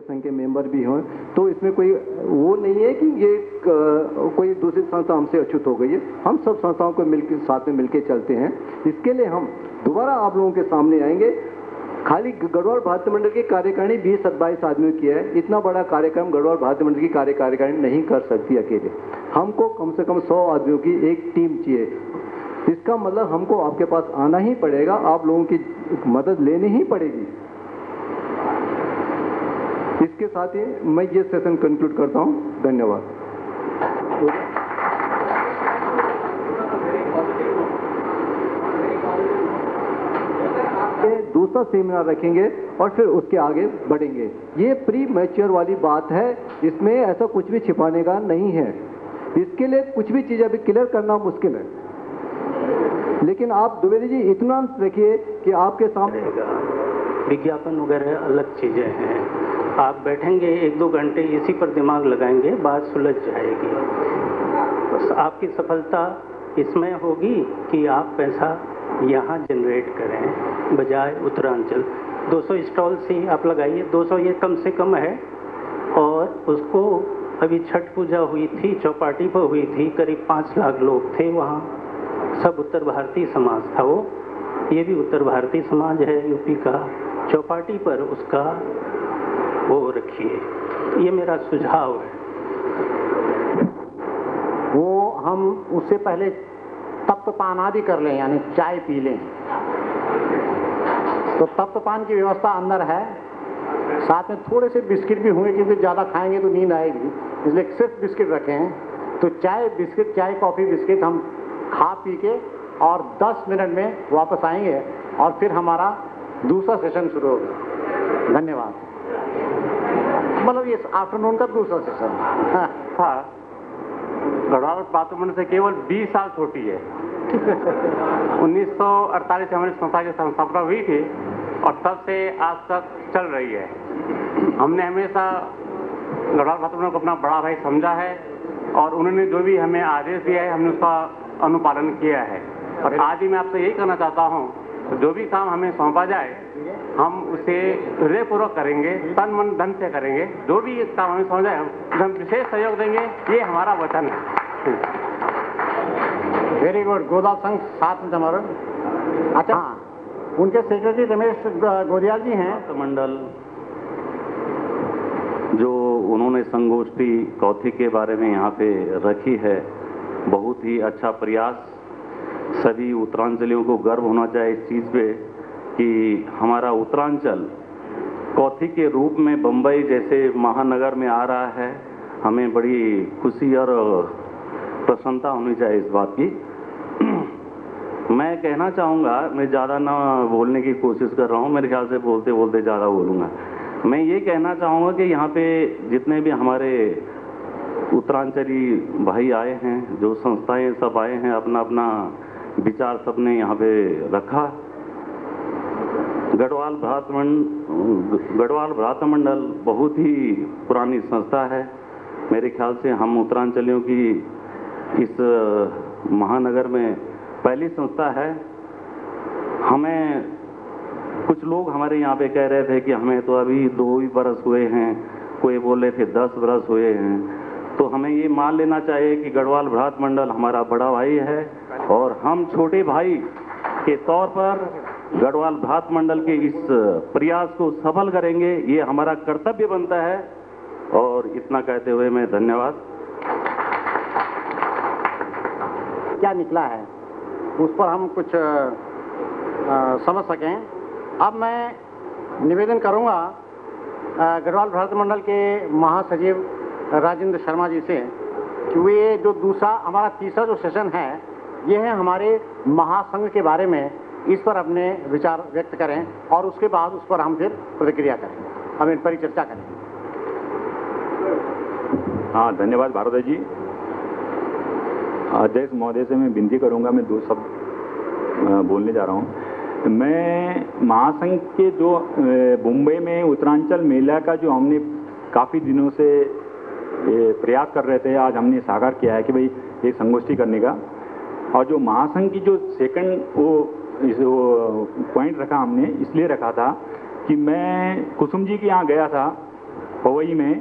संघ के मेंबर भी हों, तो इसमें कोई वो नहीं है कि ये कोई दूसरी संस्था हमसे अछूत हो गई है। हम सब संस्थाओं को मिलकर साथ में मिलकर चलते हैं। इसके लिए हम दोबारा आप लोगों के सामने आएंगे। खाली गढ़वाल भारतीय मंडल की कार्यकारिणी 20-22 आदमियों की है। इतना बड़ा कार्यक्रम गढ़वाल भारतीय मंडल की कार्यकारिणी नहीं कर सकती अकेले। हमको कम से कम 100 आदमियों की एक टीम चाहिए। इसका मतलब हमको आपके पास आना ही पड़ेगा, आप लोगों की मदद लेनी ही पड़ेगी। इसके साथ ही मैं ये सेशन कंक्लूड करता हूं। धन्यवाद। दूसरा सेमिनार रखेंगे और फिर उसके आगे बढ़ेंगे। ये प्री मैच्योर वाली बात है, इसमें ऐसा कुछ भी छिपाने का नहीं है। इसके लिए कुछ भी चीज अभी क्लियर करना मुश्किल है, लेकिन आप द्विवेदी जी इतना रखिए कि आपके सामने विज्ञापन वगैरह अलग चीजें हैं। आप बैठेंगे 1-2 घंटे इसी पर दिमाग लगाएंगे, बात सुलझ जाएगी। बस आपकी सफलता इसमें होगी कि आप पैसा यहाँ जनरेट करें बजाय उत्तरांचल। 200 स्टॉल से आप लगाइए, 200 ये कम से कम है। और उसको अभी छठ पूजा हुई थी, चौपाटी पर हुई थी, करीब 5 लाख लोग थे वहाँ। सब उत्तर भारतीय समाज था वो, ये भी उत्तर भारतीय समाज है यूपी का। चौपाटी पर उसका वो रखिए, ये मेरा सुझाव है। वो हम उससे पहले तप्तपान आदि कर लें, यानी चाय पी लें। तो तप्तपान की व्यवस्था अंदर है, साथ में थोड़े से बिस्किट भी होंगे क्योंकि ज़्यादा खाएंगे तो नींद आएगी, इसलिए सिर्फ बिस्किट रखे हैं। तो चाय बिस्किट, चाय कॉफ़ी बिस्किट हम खा पी के और 10 मिनट में वापस आएंगे और फिर हमारा दूसरा सेशन शुरू होगा। धन्यवाद। मतलब ये आफ्टरनून का दूसरा सेशन था। गढ़वाल भारतीय मंडल से केवल 20 साल छोटी है। 1948 से हमारी संस्था की स्थापना हुई थी और तब से आज तक चल रही है। हमने हमेशा गढ़वाल भारतीय मंडल को अपना बड़ा भाई समझा है और उन्होंने जो भी हमें आदेश दिया है हमने उसका अनुपालन किया है। और आज ही मैं आपसे यही कहना चाहता हूँ, जो भी काम हमें सौंपा जाए हम उसे हृदयपूर्वक करेंगे, तन मन धन से करेंगे। जो भी इस काम हमें सौंपा जाए हम विशेष सहयोग देंगे, ये हमारा वचन है। Very good. गोदाल संघ साथ में हमारा। अच्छा, हाँ, उनके सेक्रेटरी रमेश गोदियाल जी हैं। मंडल जो उन्होंने संगोष्ठी कौथी के बारे में यहाँ पे रखी है, बहुत ही अच्छा प्रयास। सभी उत्तरांचलियों को गर्व होना चाहिए इस चीज़ पे कि हमारा उत्तरांचल कौथी के रूप में बम्बई जैसे महानगर में आ रहा है। हमें बड़ी खुशी और प्रसन्नता होनी चाहिए इस बात की। मैं कहना चाहूँगा, मैं ज़्यादा ना बोलने की कोशिश कर रहा हूँ, मेरे ख्याल से बोलते बोलते ज़्यादा बोलूँगा। मैं ये कहना चाहूँगा कि यहाँ पे जितने भी हमारे उत्तरांचली भाई आए हैं, जो संस्थाएं सब आए हैं, अपना अपना विचार सबने यहाँ पे रखा। गढ़वाल भारतीय मंडल बहुत ही पुरानी संस्था है। मेरे ख्याल से हम उत्तरांचलियों की इस महानगर में पहली संस्था है। हमें कुछ लोग हमारे यहाँ पे कह रहे थे कि हमें तो अभी 2 ही बरस हुए हैं, कोई बोल रहे थे 10 बरस हुए हैं। तो हमें ये मान लेना चाहिए कि गढ़वाल भारतीय मंडल हमारा बड़ा भाई है और हम छोटे भाई के तौर पर गढ़वाल भारतीय मंडल के इस प्रयास को सफल करेंगे, ये हमारा कर्तव्य बनता है। और इतना कहते हुए मैं धन्यवाद। क्या निकला है उस पर हम कुछ समझ सकें। अब मैं निवेदन करूंगा गढ़वाल भारतीय मंडल के महासचिव राजेंद्र शर्मा जी से कि वे जो दूसरा हमारा तीसरा जो सेशन है, ये है हमारे महासंघ के बारे में, इस पर अपने विचार व्यक्त करें और उसके बाद उस पर हम फिर प्रतिक्रिया करेंगे, हम इन पर चर्चा करेंगे। हाँ, धन्यवाद भारद्वाज जी। अध्यक्ष महोदय से मैं विनती करूंगा, मैं 2 शब्द बोलने जा रहा हूँ। मैं महासंघ के जो मुंबई में उत्तरांचल मेला का जो हमने काफ़ी दिनों से प्रयास कर रहे थे, आज हमने साकार किया है कि भाई एक संगोष्ठी करने का। और जो महासंघ की जो सेकंड वो पॉइंट रखा हमने, इसलिए रखा था कि मैं कुसुम जी के यहाँ गया था पवई में,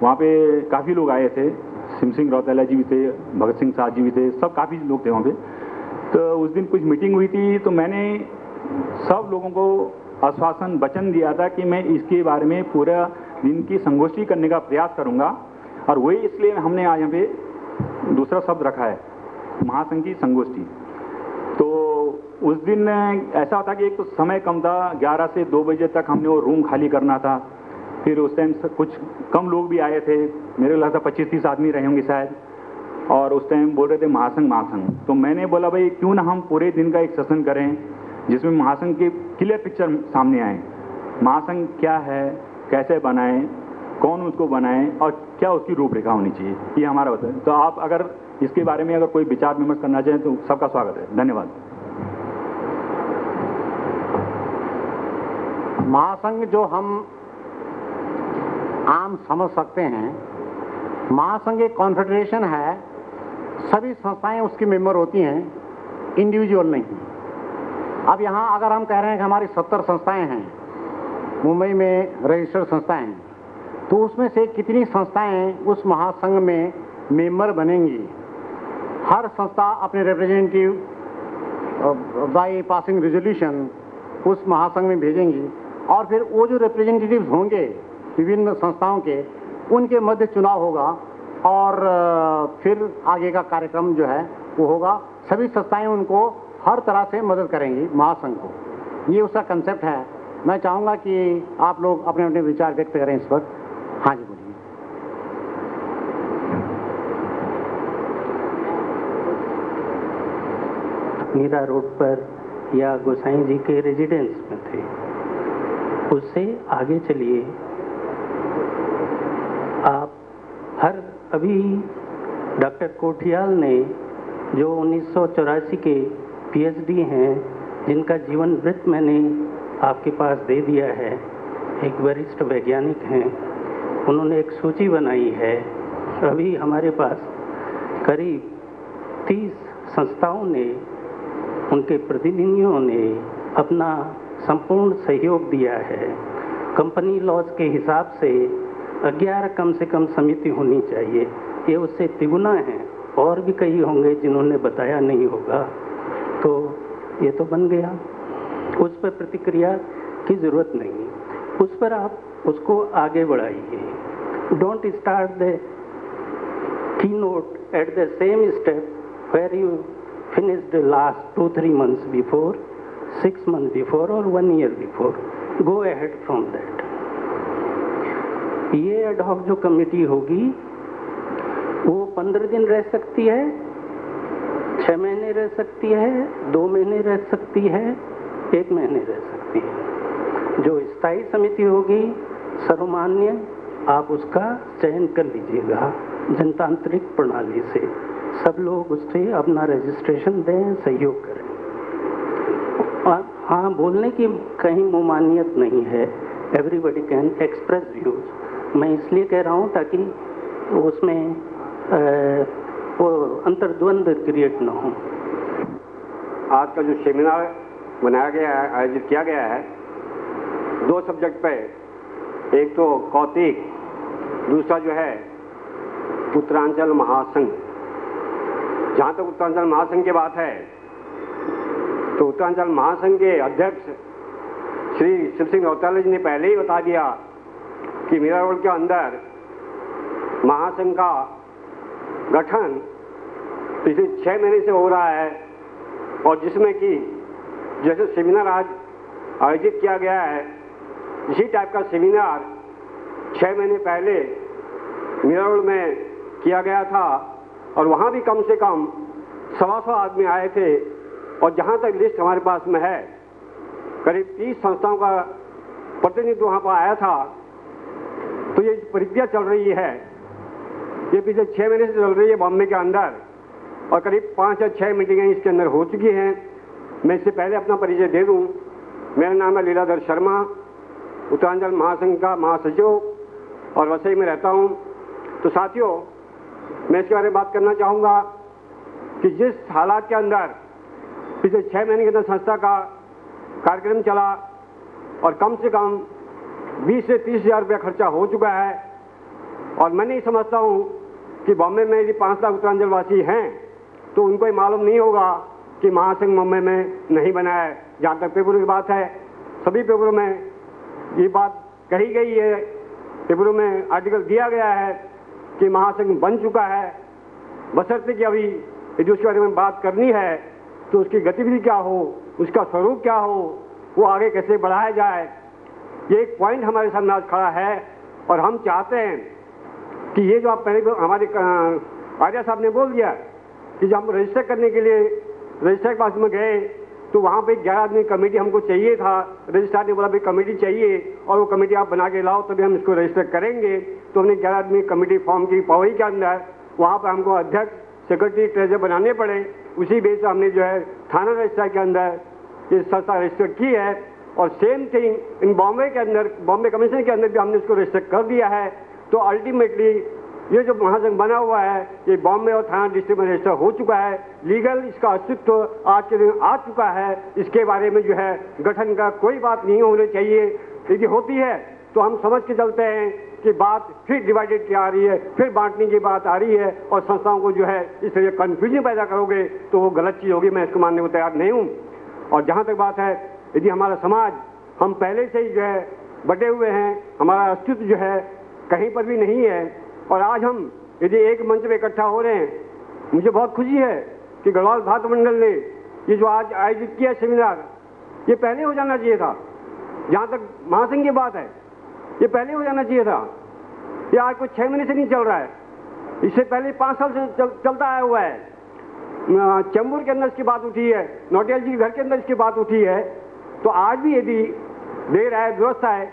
वहाँ पे काफ़ी लोग आए थे, सिम सिंह रौतेला जी भी थे, भगत सिंह साहब जी भी थे, सब काफ़ी लोग थे वहाँ पे। तो उस दिन कुछ मीटिंग हुई थी, तो मैंने सब लोगों को आश्वासन वचन दिया था कि मैं इसके बारे में पूरा दिन की संगोष्ठी करने का प्रयास करूँगा, और वही इसलिए हमने आज यहाँ पे दूसरा शब्द रखा है, महासंघ की संगोष्ठी। तो उस दिन ऐसा होता कि एक तो समय कम था, 11 से 2 बजे तक हमने वो रूम खाली करना था। फिर उस टाइम कुछ कम लोग भी आए थे, मेरे को लगता 25-30 आदमी रहे होंगे शायद, और उस टाइम बोल रहे थे महासंघ महासंघ। तो मैंने बोला भाई क्यों ना हम पूरे दिन का एक सेशन करें जिसमें महासंघ की क्लियर पिक्चर सामने आए, महासंघ क्या है, कैसे बनाएं, कौन उसको बनाए और क्या उसकी रूपरेखा होनी चाहिए, ये हमारा होता है। तो आप अगर इसके बारे में अगर कोई विचार विमर्श करना चाहें तो सबका स्वागत है। धन्यवाद। महासंघ जो हम आम समझ सकते हैं, महासंघ एक कॉन्फेडरेशन है, सभी संस्थाएं उसकी मेंबर होती हैं, इंडिविजुअल नहीं। अब यहाँ अगर हम कह रहे हैं कि हमारी 70 संस्थाएं हैं, मुंबई में रजिस्टर्ड संस्थाएं हैं, तो उसमें से कितनी संस्थाएं उस महासंघ में मेंबर बनेंगी? हर संस्था अपने रिप्रेजेंटेटिव बाय पासिंग रेजोल्यूशन उस महासंघ में भेजेंगी, और फिर वो जो रिप्रेजेंटेटिव्स होंगे विभिन्न संस्थाओं के, उनके मध्य चुनाव होगा, और फिर आगे का कार्यक्रम जो है वो होगा। सभी संस्थाएं उनको हर तरह से मदद करेंगी महासंघ को, ये उसका कंसेप्ट है। मैं चाहूँगा कि आप लोग अपने अपने विचार व्यक्त करें इस पर। हाँ जी, बोलिए। मीरा रोड पर या गोसाई जी के रेजिडेंस में थे, उससे आगे चलिए आप। हर अभी डॉक्टर कोठियाल ने जो 1984 के पीएचडी हैं, जिनका जीवन वृत्त मैंने आपके पास दे दिया है, एक वरिष्ठ वैज्ञानिक हैं, उन्होंने एक सूची बनाई है। अभी हमारे पास करीब 30 संस्थाओं ने, उनके प्रतिनिधियों ने अपना संपूर्ण सहयोग दिया है। कंपनी लॉज के हिसाब से 11 कम से कम समिति होनी चाहिए, ये उससे तिगुना है, और भी कई होंगे जिन्होंने बताया नहीं होगा। तो ये तो बन गया, उस पर प्रतिक्रिया की ज़रूरत नहीं, उस पर आप उसको आगे बढ़ाइए। Don't start the keynote at the same step where you finished the last 2-3 months before, 6 months before or 1 year before. Go ahead from that. ये एड हॉक जो कमेटी होगी वो 15 दिन रह सकती है, 6 महीने रह सकती है, 2 महीने रह सकती है, 1 महीने रह सकती है। जो स्थायी समिति होगी सर्वमान्य, आप उसका चयन कर लीजिएगा जनतांत्रिक प्रणाली से। सब लोग उससे अपना रजिस्ट्रेशन दें, सहयोग करें। और हाँ, बोलने की कहीं मुमानियत नहीं है, एवरीबडी कैन एक्सप्रेस व्यूज। मैं इसलिए कह रहा हूँ ताकि उसमें वो अंतर्द्वंद क्रिएट ना हो। आज का जो सेमिनार बनाया गया है, आयोजित किया गया है, 2 सब्जेक्ट पे, एक तो कौतिक, दूसरा जो है उत्तरांचल महासंघ। जहाँ तक उत्तरांचल महासंघ की बात है, तो उत्तरांचल महासंघ के अध्यक्ष श्री शिव सिंह रौतेला जी ने पहले ही बता दिया कि मीरा रोड के अंदर महासंघ का गठन पिछले 6 महीने से हो रहा है, और जिसमें कि जैसे सेमिनार आज आयोजित किया गया है, इसी टाइप का सेमिनार 6 महीने पहले मीरा रोड में किया गया था, और वहाँ भी कम से कम 125 आदमी आए थे। और जहाँ तक लिस्ट हमारे पास में है, करीब 30 संस्थाओं का प्रतिनिधित्व वहाँ पर आया था। तो ये प्रक्रिया चल रही है, ये पिछले 6 महीने से चल रही है बॉम्बे के अंदर, और करीब 5 या 6 मीटिंगें इसके अंदर हो चुकी हैं। मैं इससे पहले अपना परिचय दे दूँ। मेरा नाम है लीलाधर शर्मा, उत्तरांचल महासंघ का महासचिव, और वसई में रहता हूँ। तो साथियों, मैं इसके बारे में बात करना चाहूँगा कि जिस हालात के अंदर पिछले 6 महीने के अंदर संस्था का कार्यक्रम चला, और कम से कम 20 से 30 हज़ार रुपया खर्चा हो चुका है। और मैं नहीं समझता हूँ कि बॉम्बे में यदि 5 लाख उत्तरांचल वासी हैं तो उनको ये मालूम नहीं होगा कि महासंघ बॉम्बे में नहीं बना है। जहाँ तक पेपरों की बात है, सभी पेपरों में ये बात कही गई है, पेपरों में आर्टिकल दिया गया है कि महासंघ बन चुका है, बशर्ते कि अभी यदि उसके बारे में बात करनी है तो उसकी गतिविधि क्या हो, उसका स्वरूप क्या हो, वो आगे कैसे बढ़ाया जाए। ये एक पॉइंट हमारे सामने आज खड़ा है और हम चाहते हैं कि ये जो आप पहले हमारे आर्या साहब ने बोल दिया कि जब हम रजिस्टर करने के लिए रजिस्टर के पास में गए तो वहाँ पे 11 आदमी कमेटी हमको चाहिए था। रजिस्ट्रार ने बोला भाई कमेटी चाहिए और वो कमेटी आप बना के लाओ तभी हम इसको रजिस्टर करेंगे। तो हमने 11 आदमी कमेटी फॉर्म की पवई के अंदर वहाँ पर हमको अध्यक्ष, सेक्रेटरी, ट्रेजर बनाने पड़े। उसी बेस पर हमने जो है थाना रजिस्ट्रार के अंदर ये संस्था रजिस्टर की है और सेम थिंग इन बॉम्बे के अंदर, बॉम्बे कमीशन के अंदर भी हमने उसको रजिस्टर कर दिया है। तो अल्टीमेटली ये जो महासंघ बना हुआ है ये बॉम्बे और थाना डिस्ट्रिक्ट में रजिस्टर हो चुका है। लीगल इसका अस्तित्व आज के दिन आ चुका है। इसके बारे में जो है गठन का कोई बात नहीं होनी चाहिए। यदि होती है तो हम समझ के चलते हैं कि बात फिर डिवाइडेड की आ रही है, फिर बांटने की बात आ रही है और संस्थाओं को जो है इस तरह कन्फ्यूजन पैदा करोगे तो वो गलत चीज़ होगी। मैं इसको मानने को तैयार नहीं हूँ। और जहाँ तक बात है, यदि हमारा समाज, हम पहले से ही जो है बटे हुए हैं, हमारा अस्तित्व जो है कहीं पर भी नहीं है और आज हम यदि एक मंच पे इकट्ठा हो रहे हैं, मुझे बहुत खुशी है कि गढ़वाल भाषा मंडल ने ये जो आज आयोजित किया सेमिनार, ये पहले हो जाना चाहिए था। जहाँ तक महासंघ की बात है, ये पहले हो जाना चाहिए था। ये आज कुछ 6 महीने से नहीं चल रहा है, इससे पहले 5 साल से चलता आया हुआ है। चैम्बूर के अंदर इसकी बात उठी है, नौटियाल जी के घर के अंदर इसकी बात उठी है। तो आज भी यदि देर है, व्यवस्था है,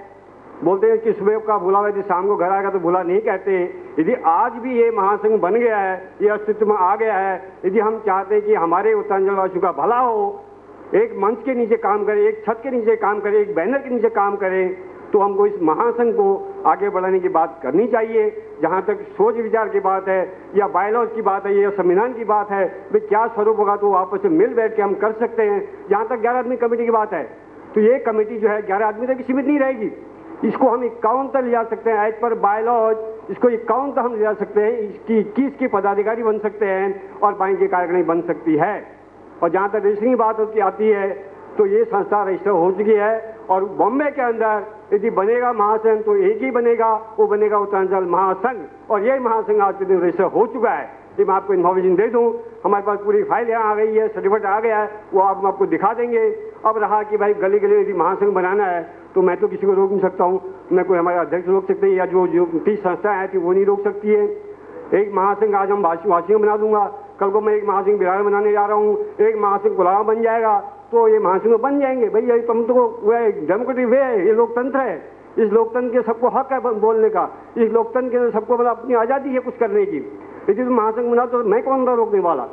बोलते हैं कि सुबह का भूला हुआ यदि शाम को घर आएगा तो भूला नहीं कहते। यदि आज भी ये महासंघ बन गया है, ये अस्तित्व में आ गया है, यदि हम चाहते हैं कि हमारे उत्तरांचल वासियों का भला हो, एक मंच के नीचे काम करें, एक छत के नीचे काम करें, एक बैनर के नीचे काम करें, तो हमको इस महासंघ को आगे बढ़ाने की बात करनी चाहिए। जहाँ तक सोच विचार की बात है या बायलॉज की बात है या संविधान की बात है, भाई क्या स्वरूप होगा तो आपस में मिल बैठ के हम कर सकते हैं। जहाँ तक 11 आदमी कमेटी की बात है तो ये कमेटी जो है 11 आदमी तक सीमित नहीं रहेगी। इसको हम 51 तक ले जा सकते हैं एज पर बायलॉज, इसको 51 तक हम ले जा सकते हैं। इसकी 21 के पदाधिकारी बन सकते हैं और बाकी के कार्यकारिणी बन सकती है। और जहाँ तक रजिस्ट्री की बात होती आती है तो ये संस्था रजिस्टर हो चुकी है और बॉम्बे के अंदर यदि बनेगा महासंघ तो एक ही बनेगा, वो बनेगा उत्तरांचल महासंघ। और ये महासंघ आज के दिन रजिस्टर हो चुका है। ये मैं आपको इन्फॉर्मेशन दे दूं, हमारे पास पूरी फाइल यहाँ आ गई है, सर्टिफिकेट आ गया है, वो आप आपको दिखा देंगे। अब रहा कि भाई गली गली यदि महासंघ बनाना है तो मैं तो किसी को रोक नहीं सकता हूँ, न कोई हमारे अध्यक्ष रोक सकते हैं या जो 30 संस्थाएं हैं वो नहीं रोक सकती है। एक महासंघ आज हम वासियों बना दूंगा, कल को मैं एक महासंघ बिहार में बनाने जा रहा हूँ, एक महासंघ कोलावा बन जाएगा तो ये महासंघ बन जाएंगे। भाई ये तुम तो वह डेमोक्रेटिक वे है, ये लोकतंत्र है। इस लोकतंत्र के सबको हक है बोलने का, इस लोकतंत्र के सबको मतलब अपनी आज़ादी है कुछ करने की। यदि तुम महासंघ बना तो मैं कौन था रोकने वाला।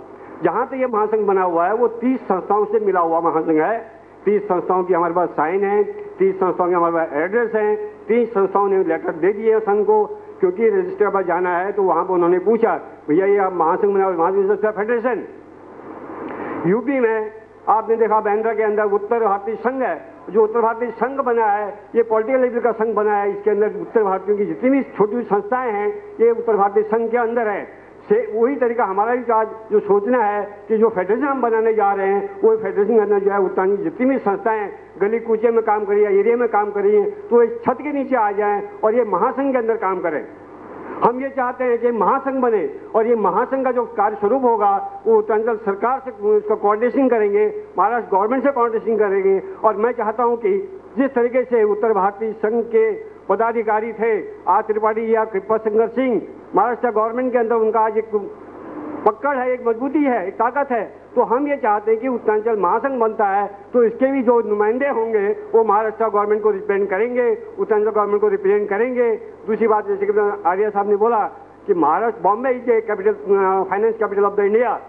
जहाँ तक ये महासंघ बना हुआ है वो 30 संस्थाओं से मिला हुआ महासंघ है। 30 संस्थाओं की हमारे पास साइन है, 30 संस्थाओं के हमारे पास एड्रेस हैं, 30 संस्थाओं ने लेटर दे दिए संघ को, क्योंकि रजिस्टर पर जाना है तो वहाँ पर उन्होंने पूछा भैया ये आप महासंघ बना, महासंघ फेडरेशन। यूपी में आपने देखा बैंड्रा के अंदर उत्तर भारतीय संघ है, जो उत्तर भारतीय संघ बना है ये पॉलिटिकल लेवल का संघ बना है। इसके अंदर उत्तर भारतीयों की जितनी भी छोटी संस्थाएं हैं ये उत्तर भारतीय संघ के अंदर है। से वही तरीका हमारा भी आज जो सोचना है कि जो फेडरेशन हम बनाने जा रहे हैं वो फेडरेशन के अंदर जो है उत्तरांचल की जितनी भी संस्थाएं गली कूचे में काम करी या एरिया में काम करी हैं तो इस छत के नीचे आ जाएं और ये महासंघ के अंदर काम करें। हम ये चाहते हैं कि महासंघ बने और ये महासंघ का जो कार्य स्वरूप होगा वो उत्तरांचल सरकार से उसका कोऑर्डिनेशन करेंगे, महाराष्ट्र गवर्नमेंट से कोऑर्डिनेशन करेंगे। और मैं चाहता हूँ कि जिस तरीके से उत्तर भारतीय संघ के पदाधिकारी थे आर त्रिपाठी या कृपा शंकर सिंह, महाराष्ट्र गवर्नमेंट के अंदर उनका आज एक पकड़ है, एक मजबूती है, एक ताकत है। तो हम ये चाहते हैं कि उत्तरांचल महासंघ बनता है तो इसके भी जो नुमाइंदे होंगे वो महाराष्ट्र गवर्नमेंट को रिप्रेजेंट करेंगे, उत्तरांचल गवर्नमेंट को रिप्रेजेंट करेंगे। दूसरी बात जैसे कि आर्या साहब ने बोला कि Maharashtra Bombay is capital, finance capital of the India,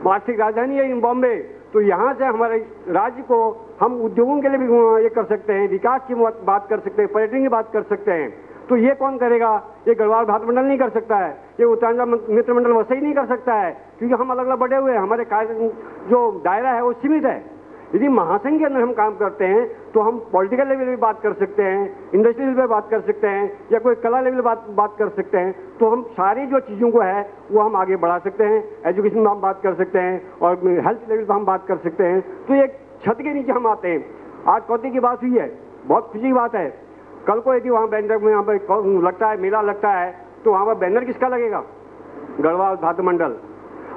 आर्थिक राजधानी है इन बॉम्बे। तो यहाँ से हमारे राज्य को हम उद्योगों के लिए भी ये कर सकते हैं, विकास की बात कर सकते हैं, पर्यटन की बात कर सकते हैं। तो ये कौन करेगा? ये गढ़वाल भाषा मंडल नहीं कर सकता है, ये उत्तरांचल मित्र मंडल वैसे ही नहीं कर सकता है, क्योंकि हम अलग अलग बटे हुए हैं, हमारे कार्य जो दायरा है वो सीमित है। यदि महासंघ के अंदर हम काम करते हैं तो हम पॉलिटिकल लेवल पे बात कर सकते हैं, इंडस्ट्रियल लेवल पे बात कर सकते हैं, या कोई कला लेवल पे बात कर सकते हैं। तो हम सारी जो चीज़ों को है वो हम आगे बढ़ा सकते हैं। एजुकेशन में हम बात कर सकते हैं और हेल्थ लेवल पर हम बात कर सकते हैं। तो एक छत के नीचे हम आते हैं। आज कौती की बात हुई है, बहुत खुशी की बात है। कल को यदि वहाँ बैनर में यहाँ पर लगता है, मेला लगता है, तो वहाँ पर बैनर किसका लगेगा? गढ़वाल भात मंडल।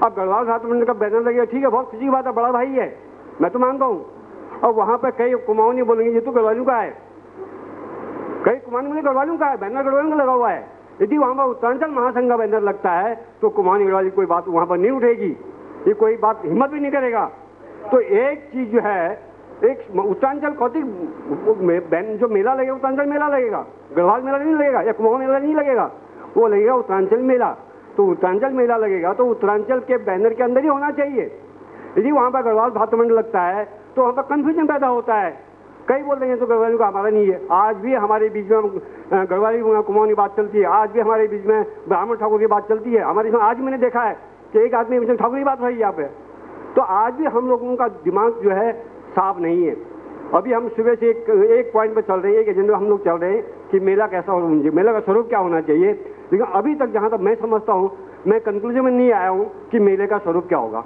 अब गढ़वाल भात मंडल का बैनर लगेगा, ठीक है, बहुत खुशी की बात है, बड़ा भाई है, मैं तो मानता हूँ। और वहाँ पर कई कुमाऊं नहीं बोलेंगे ये तो गढ़वालियों का है, कई कुमाऊं बोले गढ़वालियों का है, बैनर गढ़वालियों का लगा हुआ है। यदि वहाँ पर उत्तरांचल महासंघ का बैनर लगता है तो कुमाऊं गढ़वाली कोई बात वहाँ पर नहीं उठेगी, ये कोई बात हिम्मत भी नहीं करेगा। तो एक चीज जो है, एक उत्तरांचल कौतिक जो मेला लगेगा, उत्तरांचल मेला लगेगा, गढ़वाल मेला नहीं लगेगा या कुमाऊं मेला नहीं लगेगा, वो लगेगा उत्तरांचल मेला। तो उत्तरांचल मेला लगेगा तो उत्तरांचल के बैनर के अंदर ही होना चाहिए। यदि वहाँ पर गढ़वाल भात मंडल लगता है तो वहाँ पर कन्फ्यूजन पैदा होता है। कई बोल रहे हैं तो गढ़वाली का हमारा नहीं है। आज भी हमारे बीच में गढ़वाली कुमाऊं की बात चलती है, आज भी हमारे बीच में ब्राह्मण ठाकुर की बात चलती है। हमारे इसमें आज मैंने देखा है कि एक आदमी ठाकुर की बात रही यहाँ पे। तो आज भी हम लोगों का दिमाग जो है साफ नहीं है। अभी हम सुबह से एक पॉइंट पर चल रहे हैं, एक एजेंडा हम लोग चल रहे हैं कि मेला कैसा होना चाहिए, मेला का स्वरूप क्या होना चाहिए। लेकिन अभी तक जहाँ तक मैं समझता हूँ, मैं कंक्लूजन में नहीं आया हूँ कि मेले का स्वरूप क्या होगा।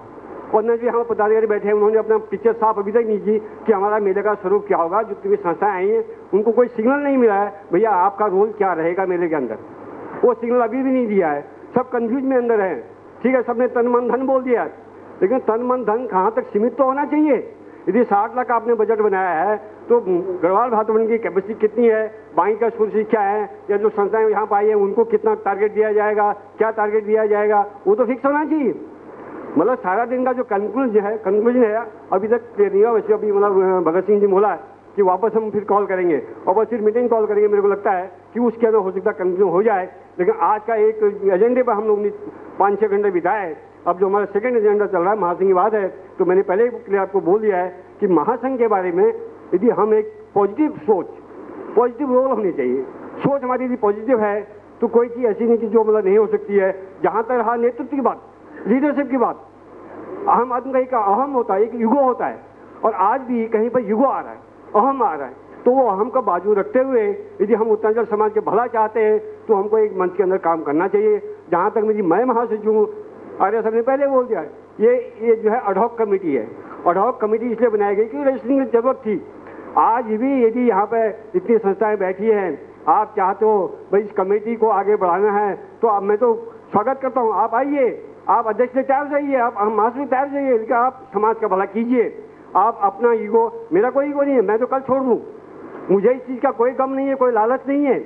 और न जो हम पदाधिकारी बैठे हैं उन्होंने अपना पिक्चर साफ अभी तक नहीं की कि हमारा मेले का स्वरूप क्या होगा। जितनी भी संस्थाएं आई हैं उनको कोई सिग्नल नहीं मिला है, भैया आपका रोल क्या रहेगा मेले के अंदर, वो सिग्नल अभी भी नहीं दिया है। सब कंफ्यूज में अंदर है। ठीक है, सबने तन मन धन बोल दिया, लेकिन तन मन धन कहाँ तक सीमित तो होना चाहिए। यदि 60 लाख आपने बजट बनाया है तो गढ़वाल भात मंडल की कैपेसिटी कितनी है, बाकी का शुल्क क्या है, या जो संस्थाएं यहाँ पर आई है उनको कितना टारगेट दिया जाएगा, क्या टारगेट दिया जाएगा, वो तो फिक्स होना चाहिए। मतलब सारा दिन का जो कंक्लूजन है अभी तक क्लियर नहीं हुआ। वैसे अभी मतलब भगत सिंह जी बोला कि वापस हम फिर कॉल करेंगे और बस फिर मीटिंग कॉल करेंगे। मेरे को लगता है कि उसके अंदर हो सकता है कंक्लूजन हो जाए। लेकिन आज का एक एजेंडे पर हम लोग ने 5-6 घंटे बिताए। अब जो हमारा सेकंड एजेंडा चल रहा है महासंघ की बात है, तो मैंने पहले ही आपको बोल दिया है कि महासंघ के बारे में यदि हम एक पॉजिटिव रोल होनी चाहिए, सोच हमारी यदि पॉजिटिव है तो कोई चीज़ ऐसी नहीं कि जो मतलब नहीं हो सकती है। जहाँ तक रहा नेतृत्व की बात, लीडरशिप की बात, अहम आदमी का एक अहम होता है, एक युगो होता है, और आज भी कहीं पर युगो आ रहा है, अहम आ रहा है। तो वो अहम का बाजू रखते हुए यदि हम उत्तरांचल समाज के भला चाहते हैं तो हमको एक मंच के अंदर काम करना चाहिए। जहाँ तक मैं महासचिव हूँ, आर्य साहब ने पहले बोल दिया, ये जो है अडहॉक कमेटी है। अडहॉक कमेटी इसलिए बनाई गई कि रजिस्ट्रिंग की जरूरत थी। आज भी यदि यहाँ पे इतनी संस्थाएं बैठी हैं, आप चाहते हो भाई इस कमेटी को आगे बढ़ाना है, तो अब मैं तो स्वागत करता हूँ। आप आइए, आप अध्यक्ष से तैयार जाइए, आप हम महासचिव तैयार जाइए, लेकिन आप समाज का भला कीजिए। आप अपना ईगो, मेरा कोई ईगो नहीं है, मैं तो कल छोड़ दूँ, मुझे इस चीज़ का कोई गम नहीं है, कोई लालच नहीं है।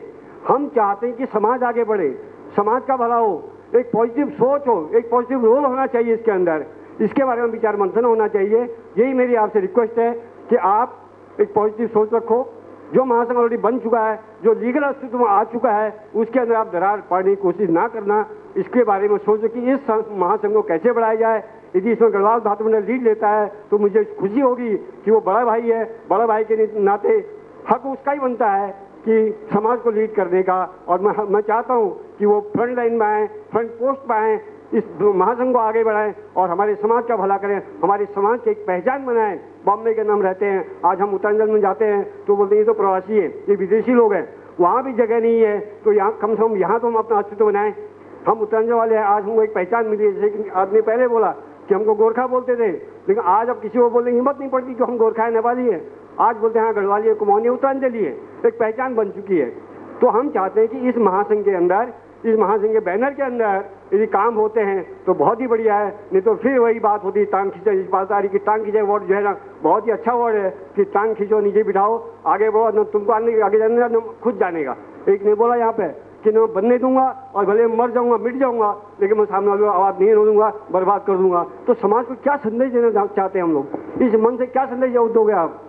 हम चाहते हैं कि समाज आगे बढ़े, समाज का भला हो, एक पॉजिटिव सोच हो, एक पॉजिटिव रोल होना चाहिए इसके अंदर। इसके बारे में विचार मंथन होना चाहिए। यही मेरी आपसे रिक्वेस्ट है कि आप एक पॉजिटिव सोच रखो। जो महासंघ ऑलरेडी बन चुका है, जो लीगल अस्तित्व में आ चुका है, उसके अंदर आप दरार पाड़ने की कोशिश ना करना। इसके बारे में सोचो कि इस महासंघ को कैसे बढ़ाया जाए। यदि इसमें गढ़वाल भात मंडल लीड लेता है तो मुझे खुशी होगी कि वो बड़ा भाई है, बड़ा भाई के नाते हक उसका ही बनता है कि समाज को लीड करने का। और मैं चाहता हूँ कि वो फ्रंट लाइन में आएँ, फ्रंट पोस्ट पर आएँ, इस महासंघ को आगे बढ़ाएं और हमारे समाज का भला करें, हमारे समाज की एक पहचान बनाएं। बॉम्बे के नाम रहते हैं, आज हम उत्तरांचल में जाते हैं तो बोलते हैं ये तो प्रवासी है, ये विदेशी लोग हैं, वहाँ भी जगह नहीं है, तो यहाँ कम से कम यहाँ तो हम अपना अस्तित्व बनाएं। हम उत्तरांचल वाले हैं, आज हमको एक पहचान मिली है। जैसे कि आदमी पहले बोला कि हमको गोरखा बोलते थे, लेकिन आज अब किसी को बोलने की हिम्मत नहीं पड़ती कि हम गोरखा है, नेपाली है। आज बोलते हैं हाँ गढ़वाली है, कुमाऊनी, उत्तरांचली है, एक पहचान बन चुकी है। तो हम चाहते हैं कि इस महासंघ के अंदर, इस महासंघ के बैनर के अंदर यदि काम होते हैं तो बहुत ही बढ़िया है, नहीं तो फिर वही बात होती है टांग खींचा। इस बात आ रही कि टांग खींचे वर्ड जो है ना, बहुत ही अच्छा वर्ड है कि टांग खींचो, नीचे बिठाओ, आगे बढ़ो, न तुमको आगे जाने का, न खुद जाने का। एक ने बोला यहाँ पे कि न बनने दूंगा और भले मर जाऊंगा, मिट जाऊंगा, लेकिन मैं सामने वालों को आवाज नहीं दूंगा, बर्बाद कर दूंगा। तो समाज को क्या संदेश देना चाहते हैं हम लोग, इस मन से क्या संदेश दोगे आप?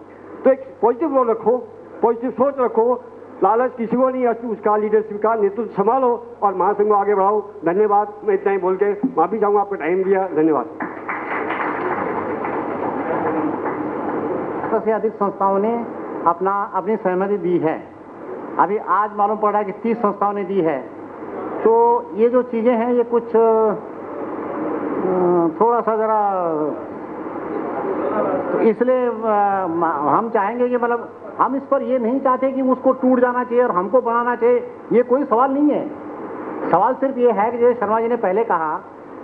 तो एक पॉजिटिव रोल रखो, पॉजिटिव सोच रखो, लालच किसी को नहीं, उसका लीडरशिप का नेतृत्व संभालो और महासंघ को आगे बढ़ाओ। धन्यवाद। मैं इतना ही बोल के माफी चाहूंगा, आपको टाइम दिया, धन्यवाद। से अधिक संस्थाओं ने अपनी सहमति दी है। अभी आज मालूम पड़ रहा है कि 30 संस्थाओं ने दी है। तो ये जो चीज़ें हैं ये कुछ थोड़ा सा ज़रा तो इसलिए हम चाहेंगे कि मतलब हम इस पर ये नहीं चाहते कि उसको टूट जाना चाहिए और हमको बनाना चाहिए, ये कोई सवाल नहीं है। सवाल सिर्फ ये है कि जैसे शर्मा जी ने पहले कहा,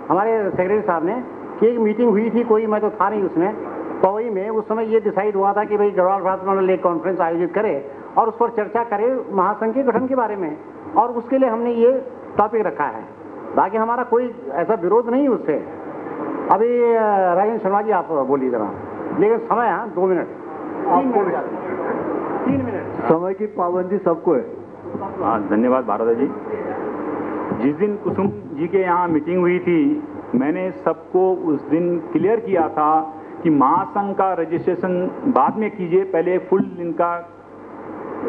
हमारे सेक्रेटरी साहब ने, कि एक मीटिंग हुई थी, कोई मैं तो था नहीं उसमें, पवई में। उस समय ये डिसाइड हुआ था कि भाई गढ़वाल भारत मंडल एक कॉन्फ्रेंस आयोजित करे और उस पर चर्चा करे महासंघ के गठन के बारे में, और उसके लिए हमने ये टॉपिक रखा है। बाकी हमारा कोई ऐसा विरोध नहीं उससे। अभी राजेंद्र शर्मा जी आप बोलिए जरा, लेकिन समय है 2 मिनट, 3 मिनट समय की पाबंदी सबको है। हाँ, धन्यवाद भारद्वाज जी। जिस दिन कुसुम जी के यहाँ मीटिंग हुई थी, मैंने सबको उस दिन क्लियर किया था कि महासंघ का रजिस्ट्रेशन बाद में कीजिए, पहले फुल दिन का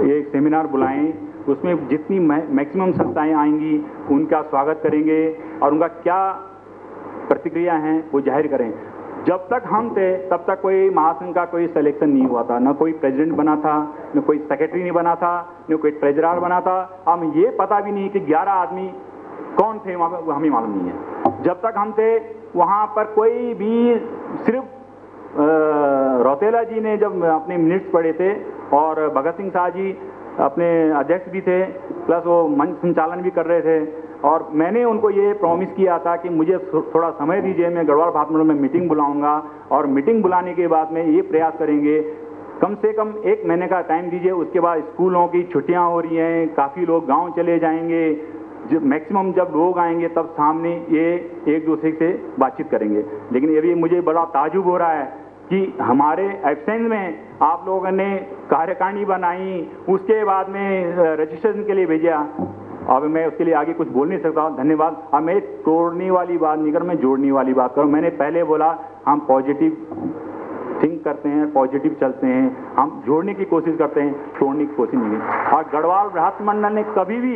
एक सेमिनार बुलाएं, उसमें जितनी मैक्सिमम संस्थाएं आएंगी उनका स्वागत करेंगे और उनका क्या प्रतिक्रिया हैं वो जाहिर करें। जब तक हम थे तब तक कोई महासंघ का कोई सिलेक्शन नहीं हुआ था, न कोई प्रेसिडेंट बना था, न कोई सेक्रेटरी नहीं बना था, न कोई ट्रेजरर बना था। हम ये पता भी नहीं कि 11 आदमी कौन थे वहाँ पर, हमें मालूम नहीं है। जब तक हम थे वहाँ पर कोई भी, सिर्फ रौतेला जी ने जब अपने मिनट्स पढ़े थे और भगत सिंह शाह जी अपने अध्यक्ष भी थे, प्लस वो मंच संचालन भी कर रहे थे, और मैंने उनको ये प्रॉमिस किया था कि मुझे थोड़ा समय दीजिए, मैं गढ़वाल भारत मंडल में मीटिंग बुलाऊंगा, और मीटिंग बुलाने के बाद में ये प्रयास करेंगे कम से कम 1 महीने का टाइम दीजिए। उसके बाद स्कूलों की छुट्टियां हो रही हैं, काफ़ी लोग गांव चले जाएंगे, जब मैक्सिमम जब लोग आएंगे तब सामने ये एक दूसरे से बातचीत करेंगे। लेकिन ये भी मुझे बड़ा ताजुब हो रहा है कि हमारे एब्सेंस में आप लोगों ने कार्यकारिणी बनाई, उसके बाद में रजिस्ट्रेशन के लिए भेजा। अब मैं उसके लिए आगे कुछ बोल नहीं सकता। धन्यवाद। अब मैं तोड़ने वाली बात नहीं कर, मैं जोड़ने वाली बात करूँ। मैंने पहले बोला हम पॉजिटिव थिंक करते हैं, पॉजिटिव चलते हैं, हम जोड़ने की कोशिश करते हैं, तोड़ने की कोशिश नहीं की। और गढ़वाल भारत मंडल ने कभी भी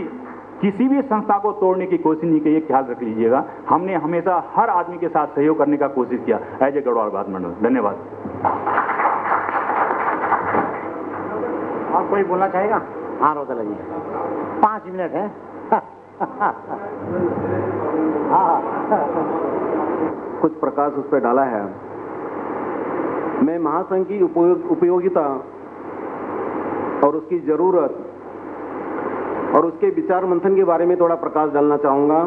किसी भी संस्था को तोड़ने की कोशिश नहीं की, ये ख्याल रख लीजिएगा। हमने हमेशा हर आदमी के साथ सहयोग करने का कोशिश किया एज ए गढ़वाल भारत मंडल। धन्यवाद। और कोई बोलना चाहेगा? हाँ रौतेला जी, 5 मिनट है। कुछ प्रकाश उस पर डाला है। मैं महासंघ की उपयोगिता और उसकी जरूरत और उसके विचार मंथन के बारे में थोड़ा प्रकाश डालना चाहूँगा।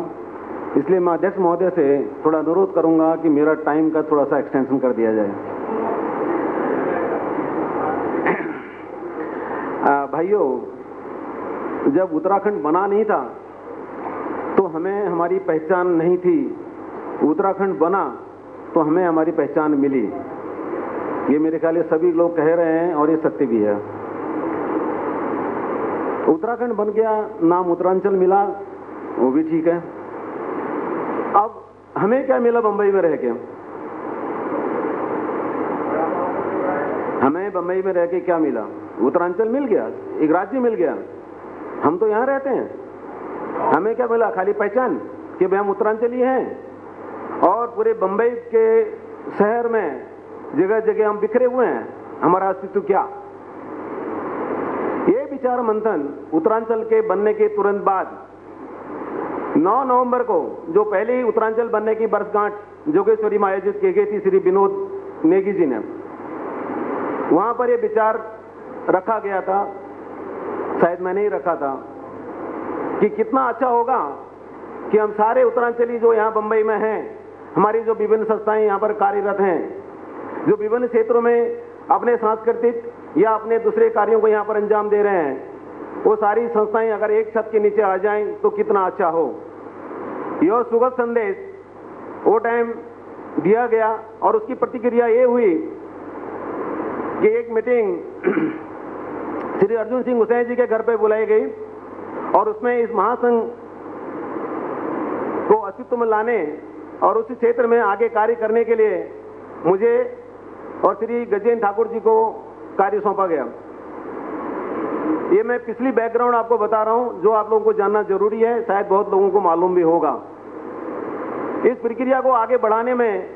इसलिए मैं अध्यक्ष महोदय से थोड़ा अनुरोध करूँगा कि मेरा टाइम का थोड़ा सा एक्सटेंशन कर दिया जाए। भाइयों, जब उत्तराखंड बना नहीं था तो हमें हमारी पहचान नहीं थी। उत्तराखंड बना तो हमें हमारी पहचान मिली। ये मेरे ख्याल से सभी लोग कह रहे हैं और ये सत्य भी है। उत्तराखंड बन गया, नाम उत्तरांचल मिला, वो भी ठीक है। अब हमें क्या मिला बंबई में रह के? हमें बंबई में रह के क्या मिला? उत्तरांचल मिल गया, एक राज्य मिल गया। हम तो यहाँ रहते हैं। हमें क्या मिला? खाली पहचान कि भाई हम उत्तरांचली हैं, और पूरे बंबई के शहर में जगह जगह हम बिखरे हुए हैं। हमारा अस्तित्व क्या? ये विचार मंथन उत्तरांचल के बनने के तुरंत बाद 9 नवंबर को, जो पहले ही उत्तरांचल बनने की वर्षगांठ जोगेश्वरी में आयोजित की गई थी श्री विनोद नेगी जी ने, वहां पर ये विचार रखा गया था, शायद मैंने ही रखा था, कि कितना अच्छा होगा कि हम सारे उत्तरांचली जो यहाँ बंबई में हैं, हमारी जो विभिन्न संस्थाएं यहाँ पर कार्यरत हैं, जो विभिन्न क्षेत्रों में अपने सांस्कृतिक या अपने दूसरे कार्यों को यहाँ पर अंजाम दे रहे हैं, वो सारी संस्थाएं अगर एक छत के नीचे आ जाएं तो कितना अच्छा हो। यह सुगत संदेश वो टाइम दिया गया, और उसकी प्रतिक्रिया ये हुई कि एक मीटिंग श्री अर्जुन सिंह हुसैन जी के घर पे बुलाई गई, और उसमें इस महासंघ को अस्तित्व में लाने और उस क्षेत्र में आगे कार्य करने के लिए मुझे और श्री गजेंद्र ठाकुर जी को कार्य सौंपा गया। ये मैं पिछली बैकग्राउंड आपको बता रहा हूं, जो आप लोगों को जानना जरूरी है, शायद बहुत लोगों को मालूम भी होगा। इस प्रक्रिया को आगे बढ़ाने में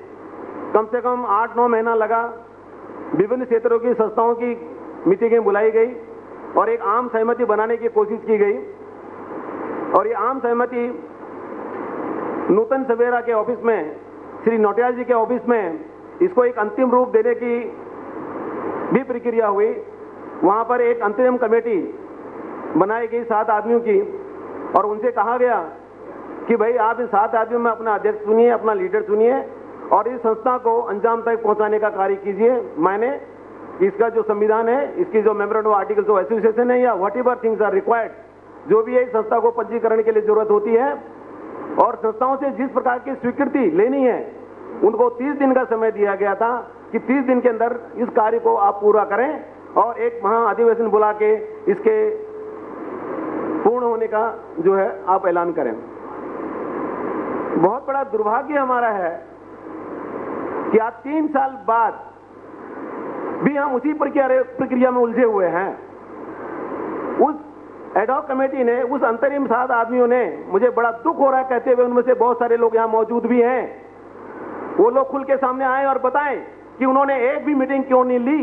कम से कम 8-9 महीना लगा। विभिन्न क्षेत्रों की संस्थाओं की मीटिंगें बुलाई गई और एक आम सहमति बनाने की कोशिश की गई, और ये आम सहमति नूतन सवेरा के ऑफिस में, श्री नौटियाल जी के ऑफिस में इसको एक अंतिम रूप देने की भी प्रक्रिया हुई। वहाँ पर एक अंतरिम कमेटी बनाई गई 7 आदमियों की, और उनसे कहा गया कि भाई आप इन 7 आदमियों में अपना अध्यक्ष चुनिए, अपना लीडर चुनिए और इस संस्था को अंजाम तक पहुंचाने का कार्य कीजिए। मैंने इसका जो संविधान है, इसकी जो memorandum of articles of association है या whatever things are required, जो भी है इस संस्था को पंजीकरण के लिए जरूरत होती है और संस्थाओं से जिस प्रकार की स्वीकृति लेनी है उनको 30 दिन का समय दिया गया था कि 30 दिन के अंदर इस कार्य को आप पूरा करें और एक महाअधिवेशन बुला के इसके पूर्ण होने का जो है आप ऐलान करें। बहुत बड़ा दुर्भाग्य हमारा है कि आज 3 साल बाद भी हम उसी प्रक्रिया में उलझे हुए हैं। उस एडॉक कमेटी ने, उस अंतरिम 7 आदमियों ने, मुझे बड़ा दुख हो रहा है कहते हुए, उनमें से बहुत सारे लोग यहाँ मौजूद भी हैं, वो लोग खुल के सामने आए और बताएं कि उन्होंने एक भी मीटिंग क्यों नहीं ली,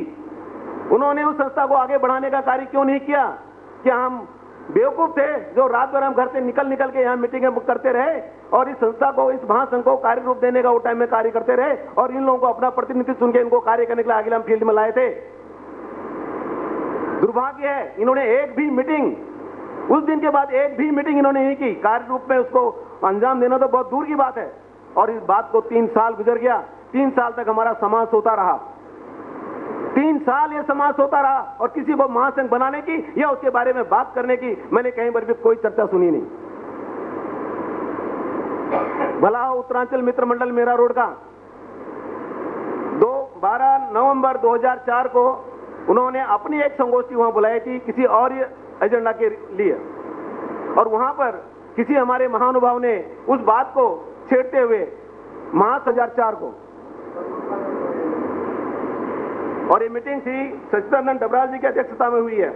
उन्होंने उस संस्था को आगे बढ़ाने का कार्य क्यों नहीं किया। क्या हम बेवकूफ थे जो रात भर हम घर से निकल के यहाँ मीटिंगें करते रहे और इस संस्था को, इस महासंघ को कार्य रूप देने का वो टाइम में कार्य करते रहे और इन लोगों को अपना प्रतिनिधि चुन के इनको कार्य करने के लिए आगे हम फील्ड में लाए थे। दुर्भाग्य है इन्होंने एक भी मीटिंग, उस दिन के बाद एक भी मीटिंग इन्होंने नहीं की। कार्य रूप में उसको अंजाम देना तो बहुत दूर की बात है और इस बात को 3 साल गुजर गया। 3 साल तक हमारा समाज सोता रहा, 3 साल ये समाज सोता रहा और किसी को महासंघ बनाने की या उसके बारे में बात करने की मैंने कहीं पर भी कोई चर्चा सुनी नहीं। भला हो उत्तरांचल मित्र मंडल मेरा रोड का 12 नवंबर 2004 को उन्होंने अपनी एक संगोष्ठी वहां बुलाई थी किसी और एजेंडा के लिए, और वहां पर किसी हमारे महानुभाव ने उस बात को छेड़ते हुए मार्च 2004 को, और ये मीटिंग थी सचिदानंद डबराल जी की अध्यक्षता में हुई है।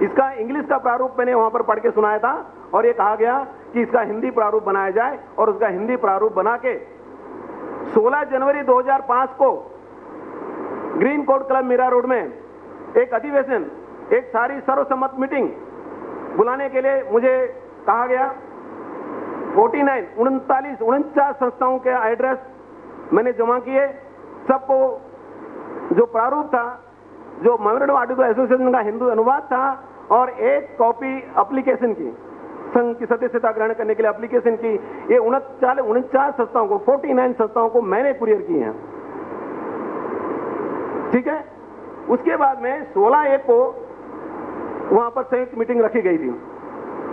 इसका इंग्लिश का प्रारूप मैंने वहां पर पढ़ के सुनाया था और ये कहा गया कि इसका हिंदी प्रारूप बनाया जाए और उसका हिंदी प्रारूप बना के 16 जनवरी 2005 को Green Court Club Mira Road में एक अधिवेशन, एक सारी सर्वसम्मत मीटिंग बुलाने के लिए मुझे कहा गया। 49 संस्थाओं के एड्रेस मैंने जमा किए। सबको जो प्रारूप था, जो memorandum of articles of association का हिंदी अनुवाद था और एक कॉपी एप्लीकेशन की, संघ की सदस्यता ग्रहण करने के लिए एप्लीकेशन की, ये 49 संस्थाओं को, 49 संस्थाओं को मैंने कुरियर किए हैं। ठीक है। उसके बाद में 16/1 को वहां पर संयुक्त मीटिंग रखी गई थी।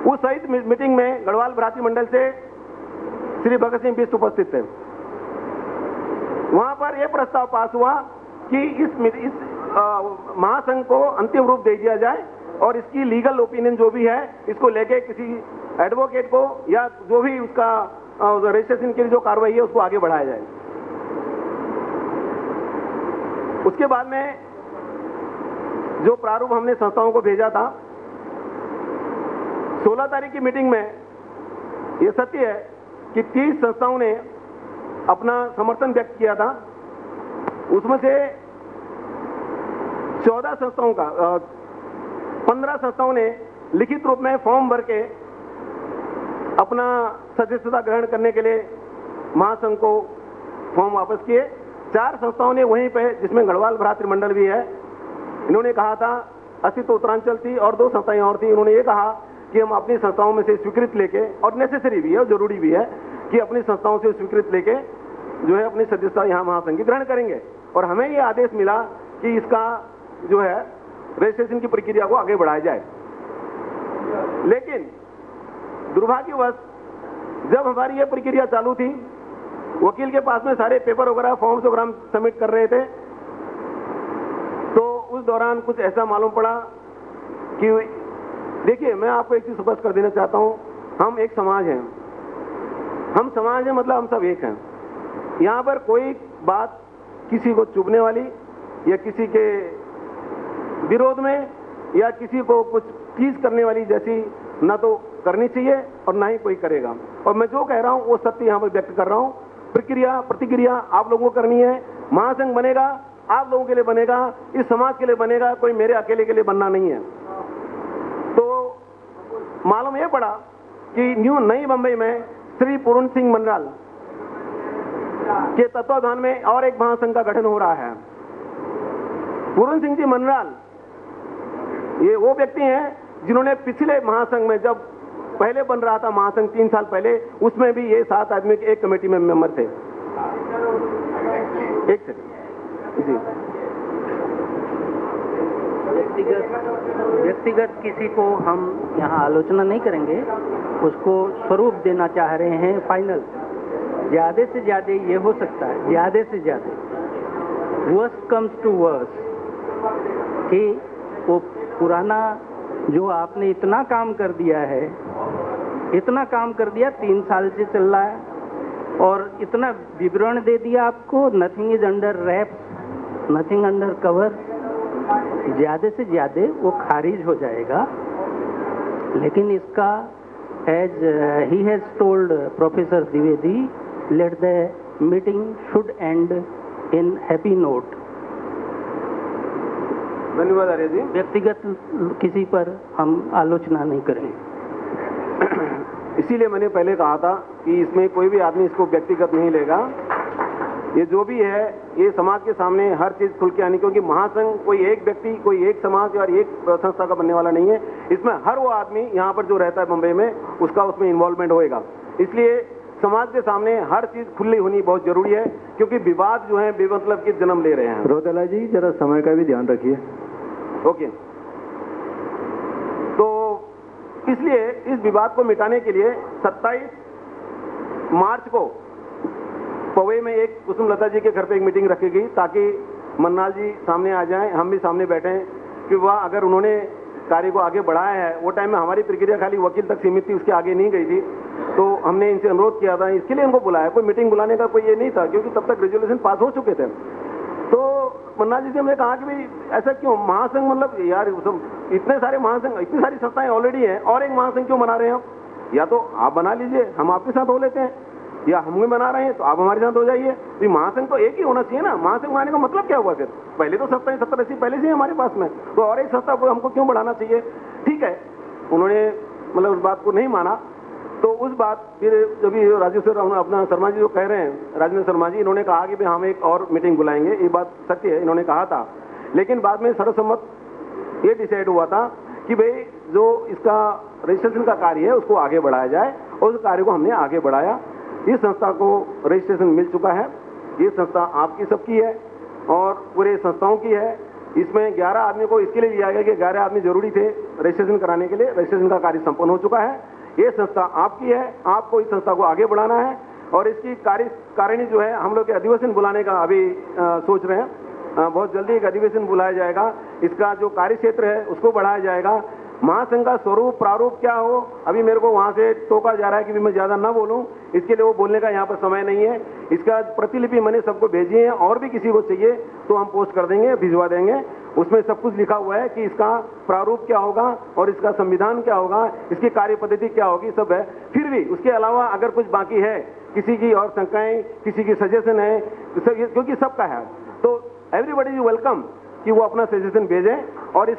उस संयुक्त मीटिंग में गढ़वाल भ्रातृ मंडल से श्री भगत सिंह बिष्ट उपस्थित थे। वहां पर यह प्रस्ताव पास हुआ कि इस महासंघ को अंतिम रूप दे दिया जाए और इसकी लीगल ओपिनियन जो भी है इसको लेके किसी एडवोकेट को या जो भी उसका रजिस्ट्रेशन के लिए जो कार्रवाई है उसको आगे बढ़ाया जाए। उसके बाद में जो प्रारूप हमने संस्थाओं को भेजा था, 16 तारीख की मीटिंग में यह सत्य है कि 30 संस्थाओं ने अपना समर्थन व्यक्त किया था। उसमें से 14 संस्थाओं का 15 संस्थाओं ने लिखित रूप में फॉर्म भर के अपना सदस्यता ग्रहण करने के लिए महासंघ को फॉर्म वापस किए। 4 संस्थाओं ने वहीं पे, जिसमें गढ़वाल भ्रातृ मंडल भी है, इन्होंने कहा था, अस्तित्व उत्तरांचल थी और 2 संस्थाएं और थी, इन्होंने ये कहा कि हम अपनी संस्थाओं में से स्वीकृत लेके, और नेसेसरी भी है और जरूरी भी है कि अपनी संस्थाओं से स्वीकृत लेके जो है अपनी सदस्यता यहाँ महासंघ की ग्रहण करेंगे। और हमें ये आदेश मिला कि इसका जो है रजिस्ट्रेशन की प्रक्रिया को आगे बढ़ाया जाए। लेकिन दुर्भाग्यवश जब हमारी ये प्रक्रिया चालू थी, वकील के पास में सारे पेपर वगैरह, फॉर्म्स वगैरह हम सबमिट कर रहे थे, तो उस दौरान कुछ ऐसा मालूम पड़ा कि देखिए, मैं आपको एक चीज स्पष्ट कर देना चाहता हूं, हम एक समाज हैं, हम समाज हैं मतलब हम सब एक हैं। यहाँ पर कोई बात किसी को चुभने वाली या किसी के विरोध में या किसी को कुछ टीज करने वाली जैसी ना तो करनी चाहिए और ना ही कोई करेगा। और मैं जो कह रहा हूँ वो सत्य यहाँ पर व्यक्त कर रहा हूँ। प्रक्रिया प्रतिक्रिया आप लोगों को करनी है। महासंघ बनेगा आप लोगों के लिए बनेगा, इस समाज के लिए बनेगा, कोई मेरे अकेले के लिए बनना नहीं है। तो मालूम यह पड़ा कि नई बंबई में श्री पूर्ण सिंह मनराल के तत्वाधान में और एक महासंघ का गठन हो रहा है। पूरन सिंह जी मनराल ये वो व्यक्ति हैं जिन्होंने पिछले महासंघ में, जब पहले बन रहा था महासंघ 3 साल पहले, उसमें भी ये 7 आदमी के एक कमेटी में मेंबर थे। एक सेकंड जी। व्यक्तिगत किसी को हम यहाँ आलोचना नहीं करेंगे, उसको स्वरूप देना चाह रहे हैं फाइनल। ज़्यादा से ज़्यादा ये हो सकता है, ज़्यादा से ज़्यादा वर्स्ट कम्स टू वर्स्ट, कि वो पुराना जो आपने इतना काम कर दिया है, इतना काम कर दिया 3 साल से चल रहा है, और इतना विवरण दे दिया आपको, nothing is under wraps, nothing under cover, ज़्यादा से ज़्यादा वो खारिज हो जाएगा। लेकिन इसका एज ही has told professor Dwivedi, let the meeting should end in happy note. धन्यवाद आर्य जी। व्यक्तिगत किसी पर हम आलोचना नहीं करेंगे। इसीलिए मैंने पहले कहा था कि इसमें कोई भी आदमी इसको व्यक्तिगत नहीं लेगा। ये जो भी है ये समाज के सामने हर चीज खुल के आनी, क्योंकि महासंघ कोई एक व्यक्ति, कोई एक समाज और एक संस्था का बनने वाला नहीं है। इसमें हर वो आदमी यहाँ पर जो रहता है मुंबई में, उसका उसमें इन्वॉल्वमेंट होएगा। इसलिए समाज के सामने हर चीज खुली होनी बहुत जरूरी है, क्योंकि विवाद जो है बेमतलब के जन्म ले रहे हैं। रोतेला जी जरा समय का भी ध्यान रखिए। ओके, तो इसलिए इस विवाद को मिटाने के लिए 27 मार्च को पवई में एक कुसुम लता जी के घर पे एक मीटिंग रखी गई, ताकि मन्नाल जी सामने आ जाएं, हम भी सामने बैठें कि वह अगर उन्होंने कार्य को आगे बढ़ाया है। वो टाइम में हमारी प्रक्रिया खाली वकील तक सीमित थी, उसके आगे नहीं गई थी, तो हमने इनसे अनुरोध किया था, इसके लिए इनको बुलाया। कोई मीटिंग बुलाने का कोई ये नहीं था, क्योंकि तब तक रेजोल्यूशन पास हो चुके थे। तो मन्नाल जी से हमने कहा कि भाई ऐसा क्यों, महासंघ मतलब यार इतने सारे महासंघ, इतनी सारी संस्थाएं ऑलरेडी हैं, और एक महासंघ क्यों बना रहे हैं? या तो आप बना लीजिए, हम आपके साथ हो लेते हैं, या हम भी बना रहे हैं तो आप हमारे साथ हो जाइए। तो महासंघ तो एक ही होना चाहिए ना। महासंघ बनाने का मतलब क्या हुआ फिर? पहले तो संस्थाएं 70-80 पहले से ही हमारे पास में, तो और एक संस्था को हमको क्यों बढ़ाना चाहिए? ठीक है, उन्होंने मतलब उस बात को नहीं माना। तो उस बात फिर जब राजीव सर अपना शर्मा जी जो कह रहे हैं, राजेंद्र शर्मा जी, इन्होंने कहा कि भाई हम एक और मीटिंग बुलाएंगे। ये बात सत्य है, इन्होंने कहा था। लेकिन बाद में सर्वसम्मत ये डिसाइड हुआ था कि भाई जो इसका रजिस्ट्रेशन का कार्य है उसको आगे बढ़ाया जाए, और उस कार्य को हमने आगे बढ़ाया। इस संस्था को रजिस्ट्रेशन मिल चुका है। ये संस्था आपकी सबकी है और पूरे संस्थाओं की है। इसमें 11 आदमी को इसके लिए लिया गया कि 11 आदमी जरूरी थे रजिस्ट्रेशन कराने के लिए। रजिस्ट्रेशन का कार्य संपन्न हो चुका है। ये संस्था आपकी है, आपको इस संस्था को आगे बढ़ाना है, और इसकी कार्यकारिणी जो है हम लोग के अधिवेशन बुलाने का अभी सोच रहे हैं। बहुत जल्दी एक अधिवेशन बुलाया जाएगा, इसका जो कार्य क्षेत्र है उसको बढ़ाया जाएगा। महासंघ का स्वरूप प्रारूप क्या हो, अभी मेरे को वहां से टोका जा रहा है कि मैं ज्यादा ना बोलूं, इसके लिए वो बोलने का यहाँ पर समय नहीं है। इसका प्रतिलिपि मैंने सबको भेजी है, और भी किसी को चाहिए तो हम पोस्ट कर देंगे, भिजवा देंगे। उसमें सब कुछ लिखा हुआ है कि इसका प्रारूप क्या होगा और इसका संविधान क्या होगा, इसकी कार्य पद्धति क्या होगी, सब है। फिर भी उसके अलावा अगर कुछ बाकी है, किसी की और शंकाएं, किसी की सजेशन है, क्योंकि सबका है, तो एवरीबडी इज वेलकम कि वो अपना सजेशन भेजें। और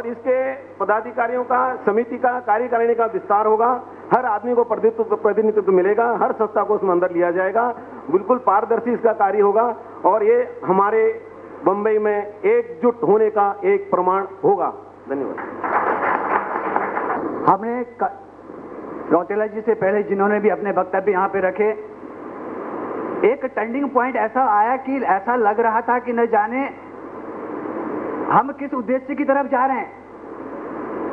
इसके पदाधिकारियों का, समिति का, कार्यकारिणी का विस्तार होगा। हर आदमी को प्रतिनिधित्व मिलेगा, हर संस्था को उसमें अंदर लिया जाएगा। बिल्कुल पारदर्शी इसका कार्य होगा, और ये हमारे बंबई में एकजुट होने का एक प्रमाण होगा। धन्यवाद। हमने रौतेला जी से पहले जिन्होंने भी अपने वक्तव्य यहाँ पे रखे, एक टर्निंग पॉइंट ऐसा आया कि ऐसा लग रहा था कि न जाने हम किस उद्देश्य की तरफ जा रहे हैं।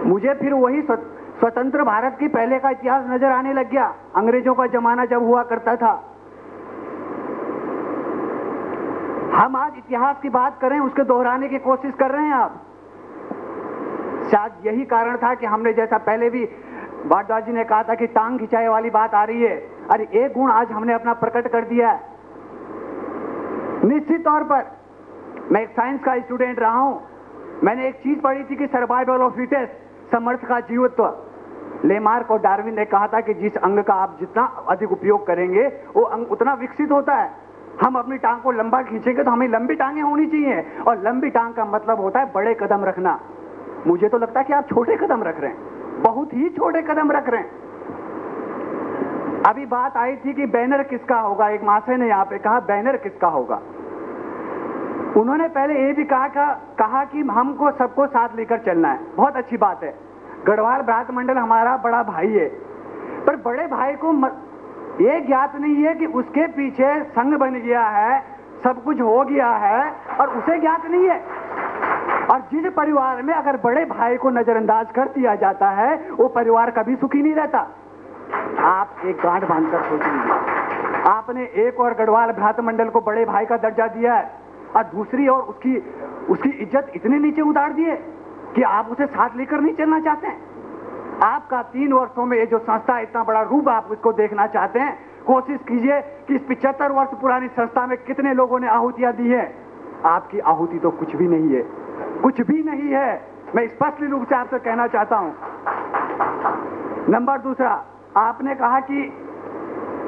मुझे फिर वही स्वतंत्र भारत की पहले का इतिहास नजर आने लग गया, अंग्रेजों का जमाना जब हुआ करता था। हम आज इतिहास की बात करें, उसके दोहराने की कोशिश कर रहे हैं आप। शायद यही कारण था कि हमने, जैसा पहले भी भारद्वाज जी ने कहा था कि टांग खिंचाई वाली बात आ रही है, अरे एक गुण आज हमने अपना प्रकट कर दिया है। निश्चित तौर पर मैं एक साइंस का स्टूडेंट रहा हूं, मैंने एक चीज पढ़ी थी कि सर्वाइवल ऑफ फिटेस्ट, समर्थ का जीवत्व। लेमार्क और डार्विन ने कहा था कि जिस अंग का आप जितना अधिक उपयोग करेंगे वो अंग उतना विकसित होता है। हम अपनी टांग को लंबा खींचेंगे तो हमें लंबी टांगें होनी चाहिए, और लंबी टांग का मतलब होता है बड़े कदम रखना। मुझे तो लगता है कि आप छोटे कदम रख रहे हैं, बहुत ही छोटे कदम रख रहे हैं। अभी बात आई थी कि बैनर किसका होगा, एक महाशय ने यहाँ पे कहा बैनर किसका होगा। उन्होंने पहले ये भी कहा कि हमको सबको साथ लेकर चलना है, बहुत अच्छी बात है। गढ़वाल भ्रात मंडल हमारा बड़ा भाई है, पर बड़े भाई को ये ज्ञात नहीं है कि उसके पीछे संघ बन गया है, सब कुछ हो गया है और उसे ज्ञात नहीं है। और जिस परिवार में अगर बड़े भाई को नजरअंदाज कर दिया जाता है वो परिवार कभी सुखी नहीं रहता। आप एक गांठ बांधकर सोच लीजिए, आपने एक और गढ़वाल भ्रात मंडल को बड़े भाई का दर्जा दिया है और दूसरी ओर उसकी इज्जत इतने नीचे उतार दिए कि आप उसे साथ लेकर नहीं चलना चाहते हैं। आपका 3 वर्षों में ये जो संस्था इतना बड़ा रूप आप इसको देखना चाहते हैं, कोशिश कीजिए कि इस 75 वर्ष पुरानी संस्था में कितने लोगों ने आहुतियां दी है। आपकी आहुति तो कुछ भी नहीं है, कुछ भी नहीं है। मैं स्पष्ट रूप से आपसे कहना चाहता हूं। नंबर दूसरा, आपने कहा कि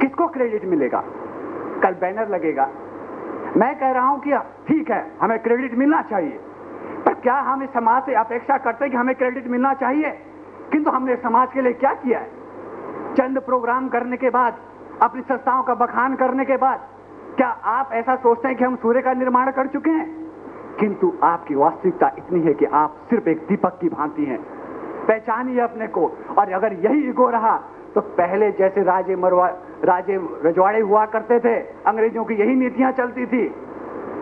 किसको क्रेडिट मिलेगा, कल बैनर लगेगा। मैं कह रहा हूं कि ठीक है, हमें क्रेडिट मिलना चाहिए, पर क्या हम इस समाज से अपेक्षा करते हैं कि हमें क्रेडिट मिलना चाहिए? किंतु हमने समाज के लिए क्या किया है? चंद प्रोग्राम करने के बाद, अपनी संस्थाओं का बखान करने के बाद, क्या आप ऐसा सोचते हैं कि हम सूर्य का निर्माण कर चुके हैं? किंतु आपकी वास्तविकता इतनी है कि आप सिर्फ एक दीपक की भांति हैं। पहचानिए अपने को। और अगर यही ईगो रहा तो पहले जैसे राजे रजवाड़े हुआ करते थे, अंग्रेजों की यही नीतियां चलती थी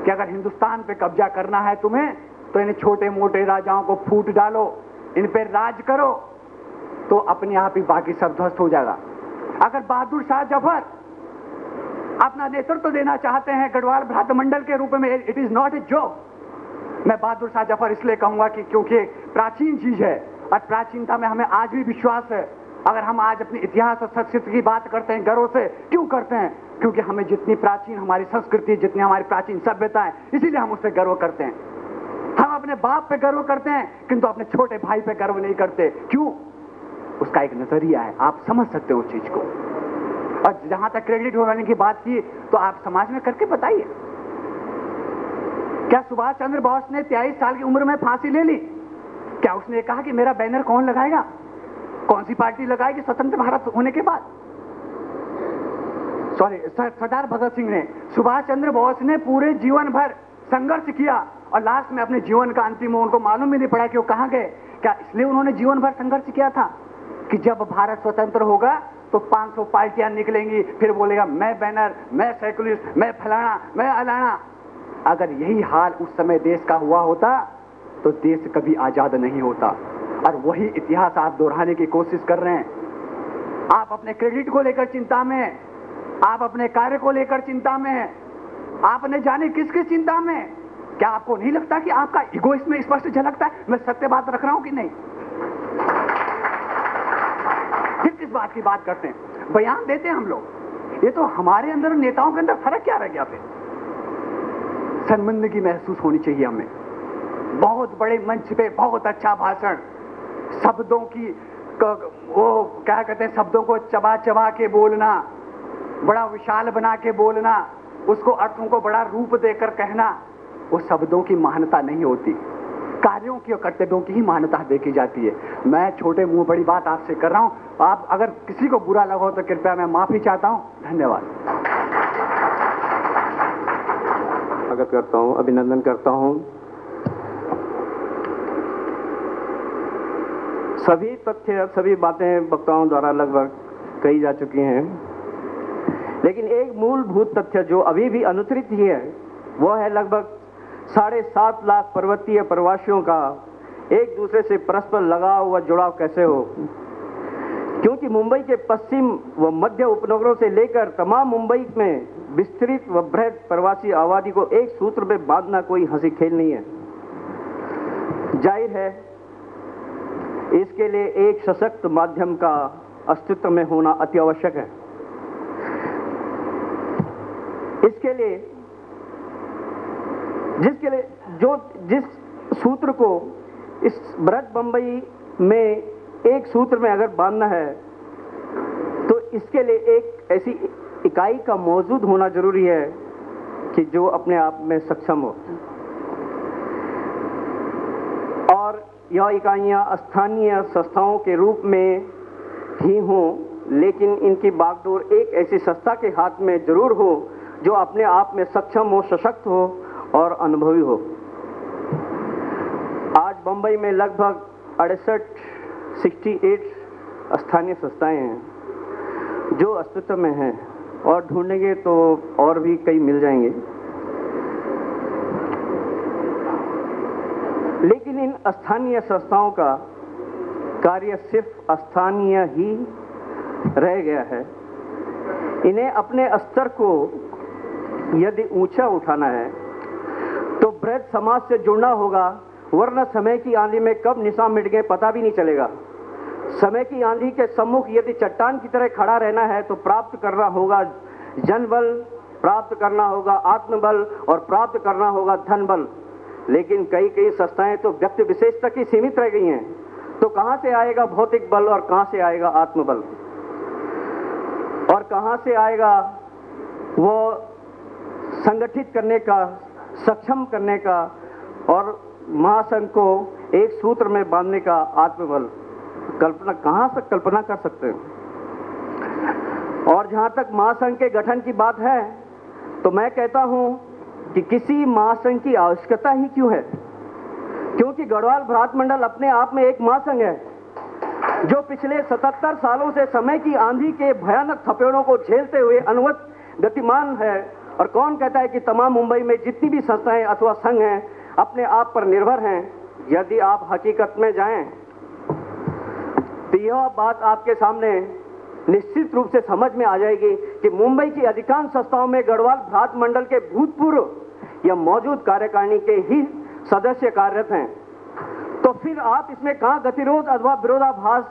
कि अगर हिंदुस्तान पे कब्जा करना है तुम्हें तो इन छोटे मोटे राजाओं को फूट डालो, इन पे राज करो, तो अपने आप ही बाकी सब ध्वस्त हो जाएगा। अगर बहादुर शाह जफर अपना नेतृत्व देना चाहते हैं गढ़वाल भ्रात मंडल के रूप में, it is not a job. मैं बहादुर शाह जफर इसलिए कहूंगा कि क्योंकि प्राचीन चीज है और प्राचीनता में हमें आज भी विश्वास है। अगर हम आज अपने इतिहास और संस्कृति की बात करते हैं गर्व से, क्यों करते हैं? क्योंकि हमें जितनी प्राचीन हमारी संस्कृति, जितनी हमारी प्राचीन सभ्यता है, इसीलिए हम उससे गर्व करते हैं। हम अपने बाप पे गर्व करते हैं किंतु अपने छोटे भाई पे गर्व नहीं करते। क्यों? उसका एक नजरिया है, आप समझ सकते हो उस चीज को। और जहां तक क्रेडिट होने की बात की तो आप समाज में करके बताइए, क्या सुभाष चंद्र बोस ने 23 साल की उम्र में फांसी ले ली? क्या उसने कहा कि मेरा बैनर कौन लगाएगा? कौन सी पार्टी लगाएगी स्वतंत्र भारत होने के बाद? सरदार भगत सिंह ने, सुभाष चंद्र बोस ने पूरे जीवन भर संघर्ष किया और लास्ट में अपने जीवन का अंतिम में उनको मालूम भी नहीं पड़ा कि वो कहां गए। क्या इसलिए उन्होंने जीवन भर संघर्ष किया था कि जब भारत स्वतंत्र होगा तो 500 पार्टियां निकलेंगी, फिर बोलेगा मैं बैनर, मैं सेकुलरिस्ट, मैं फलाना, मैं अलाना। अगर यही हाल उस समय देश का हुआ होता तो देश कभी आजाद नहीं होता। और वही इतिहास आप दोहराने की कोशिश कर रहे हैं। आप अपने क्रेडिट को लेकर चिंता में, आप अपने कार्य को लेकर चिंता में, आपने जाने किसकी चिंता में। क्या आपको नहीं लगता कि आपका ईगो इसमें स्पष्ट झलकता है? मैं सत्य बात रख रहा हूं कि नहीं? फिर किस बात की बात करते हैं? बयान देते हैं हम लोग। ये तो हमारे अंदर नेताओं के अंदर फर्क क्या रह गया? फिर शर्मिंदगी महसूस होनी चाहिए हमें। बहुत बड़े मंच पे बहुत अच्छा भाषण, शब्दों की वो क्या कहते हैं, शब्दों को चबा चबा के बोलना, बड़ा विशाल बना के बोलना, उसको अर्थों को बड़ा रूप देकर कहना, वो शब्दों की महानता नहीं होती, कार्यों की और कर्तव्यों की ही महानता देखी जाती है। मैं छोटे मुंह बड़ी बात आपसे कर रहा हूं। आप अगर किसी को बुरा लगा हो तो कृपया मैं माफी चाहता हूं। धन्यवाद। स्वागत करता हूं, अभिनंदन करता हूं। सभी तथ्य, सभी बातें वक्ताओं द्वारा लगभग कही जा चुकी हैं, लेकिन एक मूलभूत तथ्य जो अभी भी अनुसरित ही है वो है लगभग 7.5 लाख पर्वतीय प्रवासियों का एक दूसरे से परस्पर लगाव व जुड़ाव कैसे हो। क्योंकि मुंबई के पश्चिम व मध्य उपनगरों से लेकर तमाम मुंबई में विस्तृत व बृहद प्रवासी आबादी को एक सूत्र में बांधना कोई हंसी खेल नहीं है। जाहिर है इसके लिए एक सशक्त माध्यम का अस्तित्व में होना अति आवश्यक है। इसके लिए जिस सूत्र को इस बृहद बंबई में एक सूत्र में अगर बांधना है तो इसके लिए एक ऐसी इकाई का मौजूद होना जरूरी है कि जो अपने आप में सक्षम हो, और यह इकाइयां स्थानीय संस्थाओं के रूप में ही हों लेकिन इनकी बागडोर एक ऐसी संस्था के हाथ में जरूर हो जो अपने आप में सक्षम हो, सशक्त हो और अनुभवी हो। आज बंबई में लगभग 68 स्थानीय संस्थाएं हैं जो अस्तित्व में हैं, और ढूंढेंगे तो और भी कई मिल जाएंगे। लेकिन इन स्थानीय संस्थाओं का कार्य सिर्फ स्थानीय ही रह गया है। इन्हें अपने स्तर को यदि ऊंचा उठाना है तो बृहद समाज से जुड़ना होगा, वरना समय की आंधी में कब निशान मिट गए पता भी नहीं चलेगा। समय की आंधी के सम्मुख यदि चट्टान की तरह खड़ा रहना है तो प्राप्त करना होगा जनबल, प्राप्त करना होगा आत्मबल और प्राप्त करना होगा धन बल। लेकिन कई संस्थाएं तो व्यक्ति विशेष तक ही सीमित रह गई हैं, तो कहां से आएगा भौतिक बल और कहां से आएगा आत्मबल, और कहां से आएगा वो संगठित करने का, सक्षम करने का और महासंघ को एक सूत्र में बांधने का आत्मबल। कल्पना कहां से कल्पना कर सकते हैं। और जहां तक महासंघ के गठन की बात है तो मैं कहता हूं कि किसी महासंघ की आवश्यकता ही क्यों है, क्योंकि गढ़वाल भ्रात मंडल अपने आप में एक महासंघ है जो पिछले 77 सालों से समय की आंधी के भयानक थपेड़ों को झेलते हुए अनवरत गतिमान है। और कौन कहता है कि तमाम मुंबई में जितनी भी संस्थाएं अथवा संघ हैं अपने आप पर निर्भर हैं। यदि आप हकीकत में जाएं तो यह बात आपके सामने निश्चित रूप से समझ में आ जाएगी कि मुंबई की अधिकांश संस्थाओं में गढ़वाल भ्रात मंडल के भूतपूर्व या मौजूद कार्यकारिणी के ही सदस्य कार्यरत हैं। तो फिर आप इसमें कहां गतिरोध अथवा विरोधाभास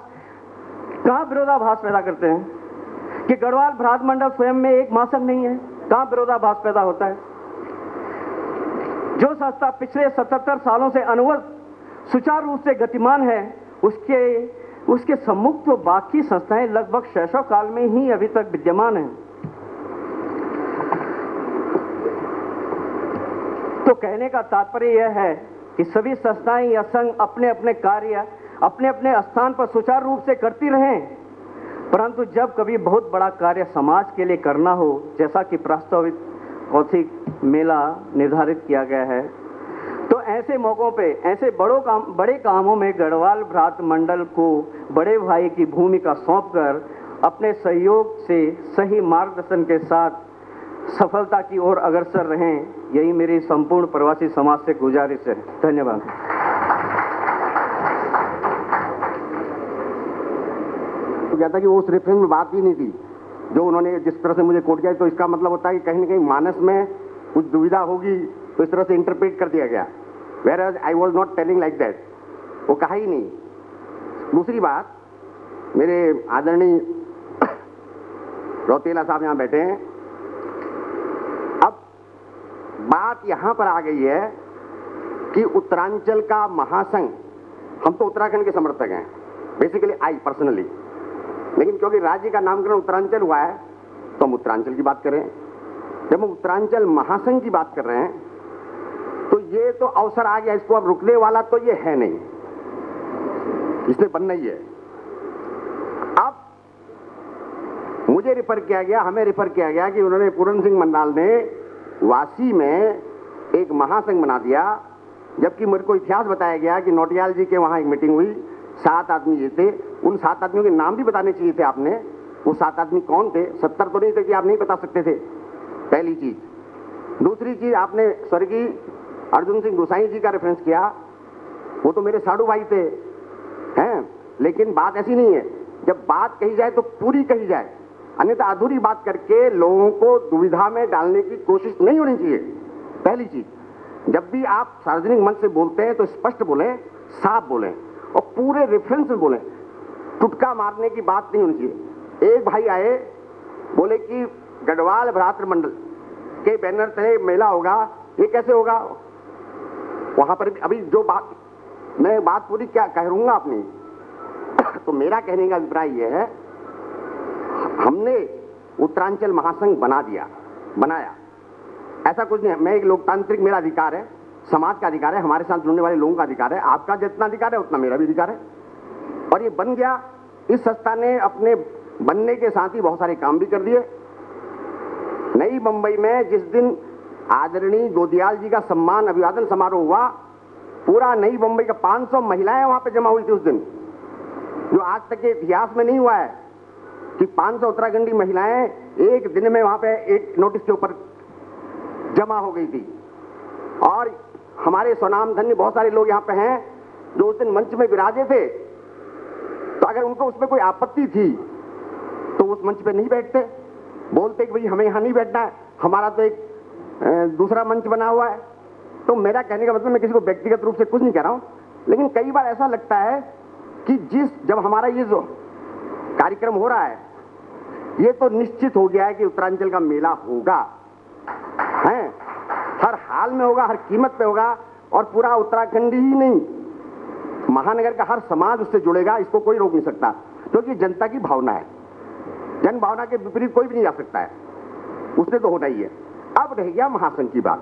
पैदा करते हैं कि गढ़वाल भ्रात मंडल स्वयं में एक महासंघ नहीं है? कहां विरोधाभास पैदा होता है? जो संस्था पिछले 77 सालों से अनवरत सुचारू रूप से गतिमान है उसके सम्मुख तो बाकी संस्थाएं लगभग शैशव काल में ही अभी तक विद्यमान हैं। तो कहने का तात्पर्य यह है कि सभी संस्थाएं या संघ अपने अपने कार्य अपने अपने स्थान पर सुचारू रूप से करती रहें, परंतु जब कभी बहुत बड़ा कार्य समाज के लिए करना हो, जैसा कि प्रस्तावित कौथिक मेला निर्धारित किया गया है, तो ऐसे मौकों पे ऐसे बड़े कामों में गढ़वाल भ्रात मंडल को बड़े भाई की भूमिका सौंपकर अपने सहयोग से सही मार्गदर्शन के साथ सफलता की ओर अग्रसर रहें, यही मेरी संपूर्ण प्रवासी समाज से गुजारिश है। धन्यवाद। कहता कि वो उस रेफरेंस में बात ही नहीं थी जो उन्होंने जिस तरह से मुझे कोट किया, तो इसका मतलब होता है कि कहीं ना कहीं मानस में कुछ दुविधा होगी तो इस तरह से इंटरप्रेट कर दिया गया, whereas I was not telling like that, वो कहा ही नहीं। दूसरी बात, मेरे आदरणीय रौतेला साहब यहाँ बैठे हैं, अब बात यहाँ पर आ गई है कि उत्तरांचल का महासंघ, हम तो उत्तराखंड के समर्थक हैं बेसिकली, आई पर्सनली, लेकिन क्योंकि राज्य का नामकरण उत्तरांचल हुआ है तो हम उत्तरांचल की बात करें। जब हम उत्तरांचल महासंघ की बात कर रहे हैं तो ये तो अवसर आ गया, इसको अब रुकने वाला तो ये है नहीं, इसने बनना ही है। अब मुझे रिफर किया गया, हमें रिफर किया गया कि उन्होंने पूरन सिंह मंडाल ने वासी में एक महासंघ बना दिया, जबकि मेरे को इतिहास बताया गया कि नौटियाल जी के वहां एक मीटिंग हुई, 7 आदमी ये थे, उन 7 आदमियों के नाम भी बताने चाहिए थे आपने, वो 7 आदमी कौन थे? 70 तो नहीं थे कि आप नहीं बता सकते थे, पहली चीज। दूसरी चीज, आपने स्वर्गीय अर्जुन सिंह गोसाई जी का रेफरेंस किया, वो तो मेरे साधु भाई थे, हैं, लेकिन बात ऐसी नहीं है, जब बात कही जाए तो पूरी कही जाए, अन्यथा अधूरी बात करके लोगों को दुविधा में डालने की कोशिश नहीं होनी चाहिए। पहली चीज, जब भी आप सार्वजनिक मंच से बोलते हैं तो स्पष्ट बोलें, साफ बोलें और पूरे रेफरेंस में बोलें, टुटका मारने की बात नहीं होनी चाहिए। एक भाई आए, बोले कि गढ़वाल भ्रातृ मंडल के बैनर तले मेला होगा, ये कैसे होगा? वहां पर अभी जो बात, मैं बात पूरी क्या कहूंगा अपनी, तो मेरा कहने का अभिप्राय यह है, हमने उत्तरांचल महासंघ बनाया, ऐसा कुछ नहीं है। मैं एक लोकतांत्रिक, मेरा अधिकार है, समाज का अधिकार है, हमारे साथ जुड़ने वाले लोगों का अधिकार है, आपका जितना अधिकार है उतना मेरा भी अधिकार है, और ये बन गया। इस संस्था ने अपने बनने के साथ ही बहुत सारे काम भी कर दिए। नई मुंबई में जिस दिन आदरणीय गोदियाल जी का सम्मान अभिवादन समारोह हुआ, पूरा नई मुंबई का 500 महिलाएं वहां पे जमा हुई थी उस दिन, जो आज तक के इतिहास में नहीं हुआ है कि 500 उत्तराखंडी महिलाएं एक दिन में वहां पे एक नोटिस के ऊपर जमा हो गई थी। और हमारे स्वनाम धन्य बहुत सारे लोग यहाँ पे हैं जो उस दिन मंच में विराजे थे, तो अगर उनको उसमें कोई आपत्ति थी तो उस मंच पे नहीं बैठते, बोलते कि भाई हमें यहाँ नहीं बैठना है, हमारा तो एक दूसरा मंच बना हुआ है। तो मेरा कहने का मतलब, मैं किसी को व्यक्तिगत रूप से कुछ नहीं कह रहा हूँ, लेकिन कई बार ऐसा लगता है कि जब हमारा ये जो कार्यक्रम हो रहा है, ये तो निश्चित हो गया है कि उत्तरांचल का मेला होगा, है, हर हाल में होगा, हर कीमत पे होगा, और पूरा उत्तराखंड ही नहीं, महानगर का हर समाज उससे जुड़ेगा, इसको कोई रोक नहीं सकता, क्योंकि जनता की भावना है। जन भावना के विपरीत कोई भी नहीं जा सकता है, उससे तो होना ही है। अब रह गया महासंघ की बात।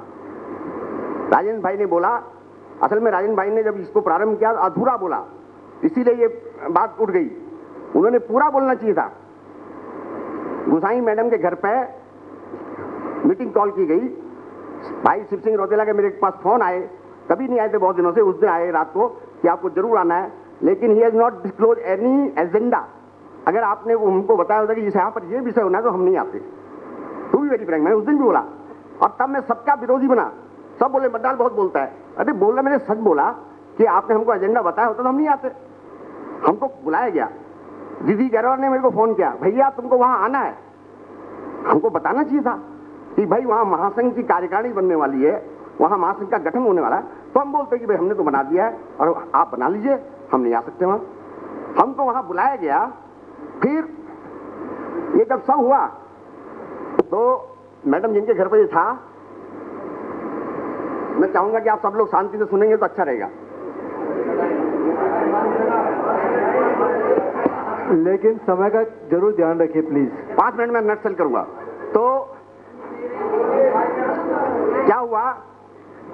राजेंद्र भाई ने बोला, असल में राजेंद्र भाई ने जब इसको प्रारंभ किया अधूरा बोला, इसीलिए ये बात उठ गई, उन्होंने पूरा बोलना चाहिए था। गुसाई मैडम के घर पे मीटिंग कॉल की गई, भाई शिव सिंह रौतेला के मेरे पास फोन आए, कभी नहीं आए थे बहुत दिनों से, उस दिन आए रात को कि आपको जरूर आना है, लेकिन he has not disclose any agenda. अगर आपने उनको बताया होता कि इस यहाँ पर ये विषय होना है तो हम नहीं आते। टू बी वेरी फ्रैंक, मैंने उस दिन भी बोला, और तब मैं सबका विरोधी बना। सब बोले मड्डाल बहुत बोलता है, अरे बोला, मैंने सच बोला कि आपने हमको एजेंडा बताया होता तो हम नहीं आते। हमको बुलाया गया, दीदी गैरवाल ने मेरे को फोन किया, भैया तुमको वहां आना है। हमको बताना चाहिए था कि भाई वहां महासंघ की कार्यकारिणी बनने वाली है, वहां महासंघ का गठन होने वाला है, तो हम बोलते कि भाई हमने तो बना दिया है और आप बना लीजिए, हम नहीं आ सकते वहां। हमको वहां बुलाया गया। फिर ये जब सब हुआ तो मैडम जिनके घर पर ये था, मैं चाहूंगा कि आप सब लोग शांति से सुनेंगे तो अच्छा रहेगा, लेकिन समय का जरूर ध्यान रखिए प्लीज। 5 मिनट में नटसेल करूंगा। तो क्या हुआ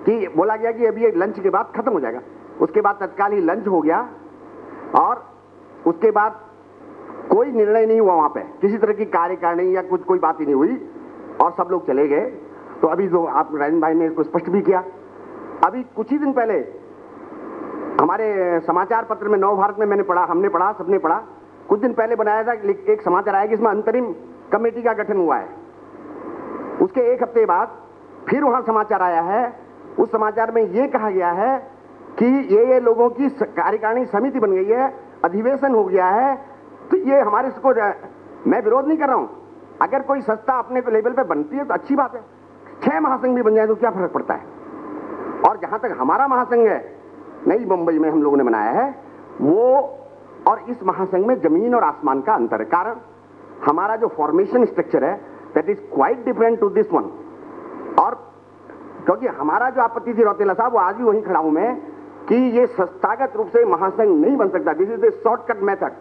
कि बोला गया कि अभी ये लंच के बाद खत्म हो जाएगा, उसके बाद तत्काल ही लंच हो गया, और उसके बाद कोई निर्णय नहीं हुआ वहां पे, किसी तरह की कार्यकारिणी या कुछ कोई बात ही नहीं हुई, और सब लोग चले गए। तो अभी जो आप राजेंद्र भाई ने इसको स्पष्ट भी किया, अभी कुछ ही दिन पहले हमारे समाचार पत्र में नव भारत में मैंने पढ़ा, हमने पढ़ा, सबने पढ़ा, कुछ दिन पहले बनाया था एक समाचार आया कि इसमें अंतरिम कमेटी का गठन हुआ है। उसके एक हफ्ते बाद फिर वहां समाचार आया है, उस समाचार में यह कहा गया है कि ये लोगों की कार्यकारिणी समिति बन गई है, अधिवेशन हो गया है। तो ये हमारे इसको, मैं विरोध नहीं कर रहा हूं, अगर कोई संस्था अपने लेवल पे बनती है तो अच्छी बात है, 6 महासंघ भी बन जाए तो क्या फर्क पड़ता है। और जहां तक हमारा महासंघ है, नई मुंबई में हम लोगों ने बनाया है, वो और इस महासंघ में जमीन और आसमान का अंतर है। कारण हमारा जो फॉर्मेशन स्ट्रक्चर है that is quite different to this one. और क्योंकि हमारा जो आपत्ति थी रौतेला साहब, वो आज भी वहीं खड़ा हूं मैं कि ये संस्थागत रूप से महासंघ नहीं बन सकता। This is the shortcut method.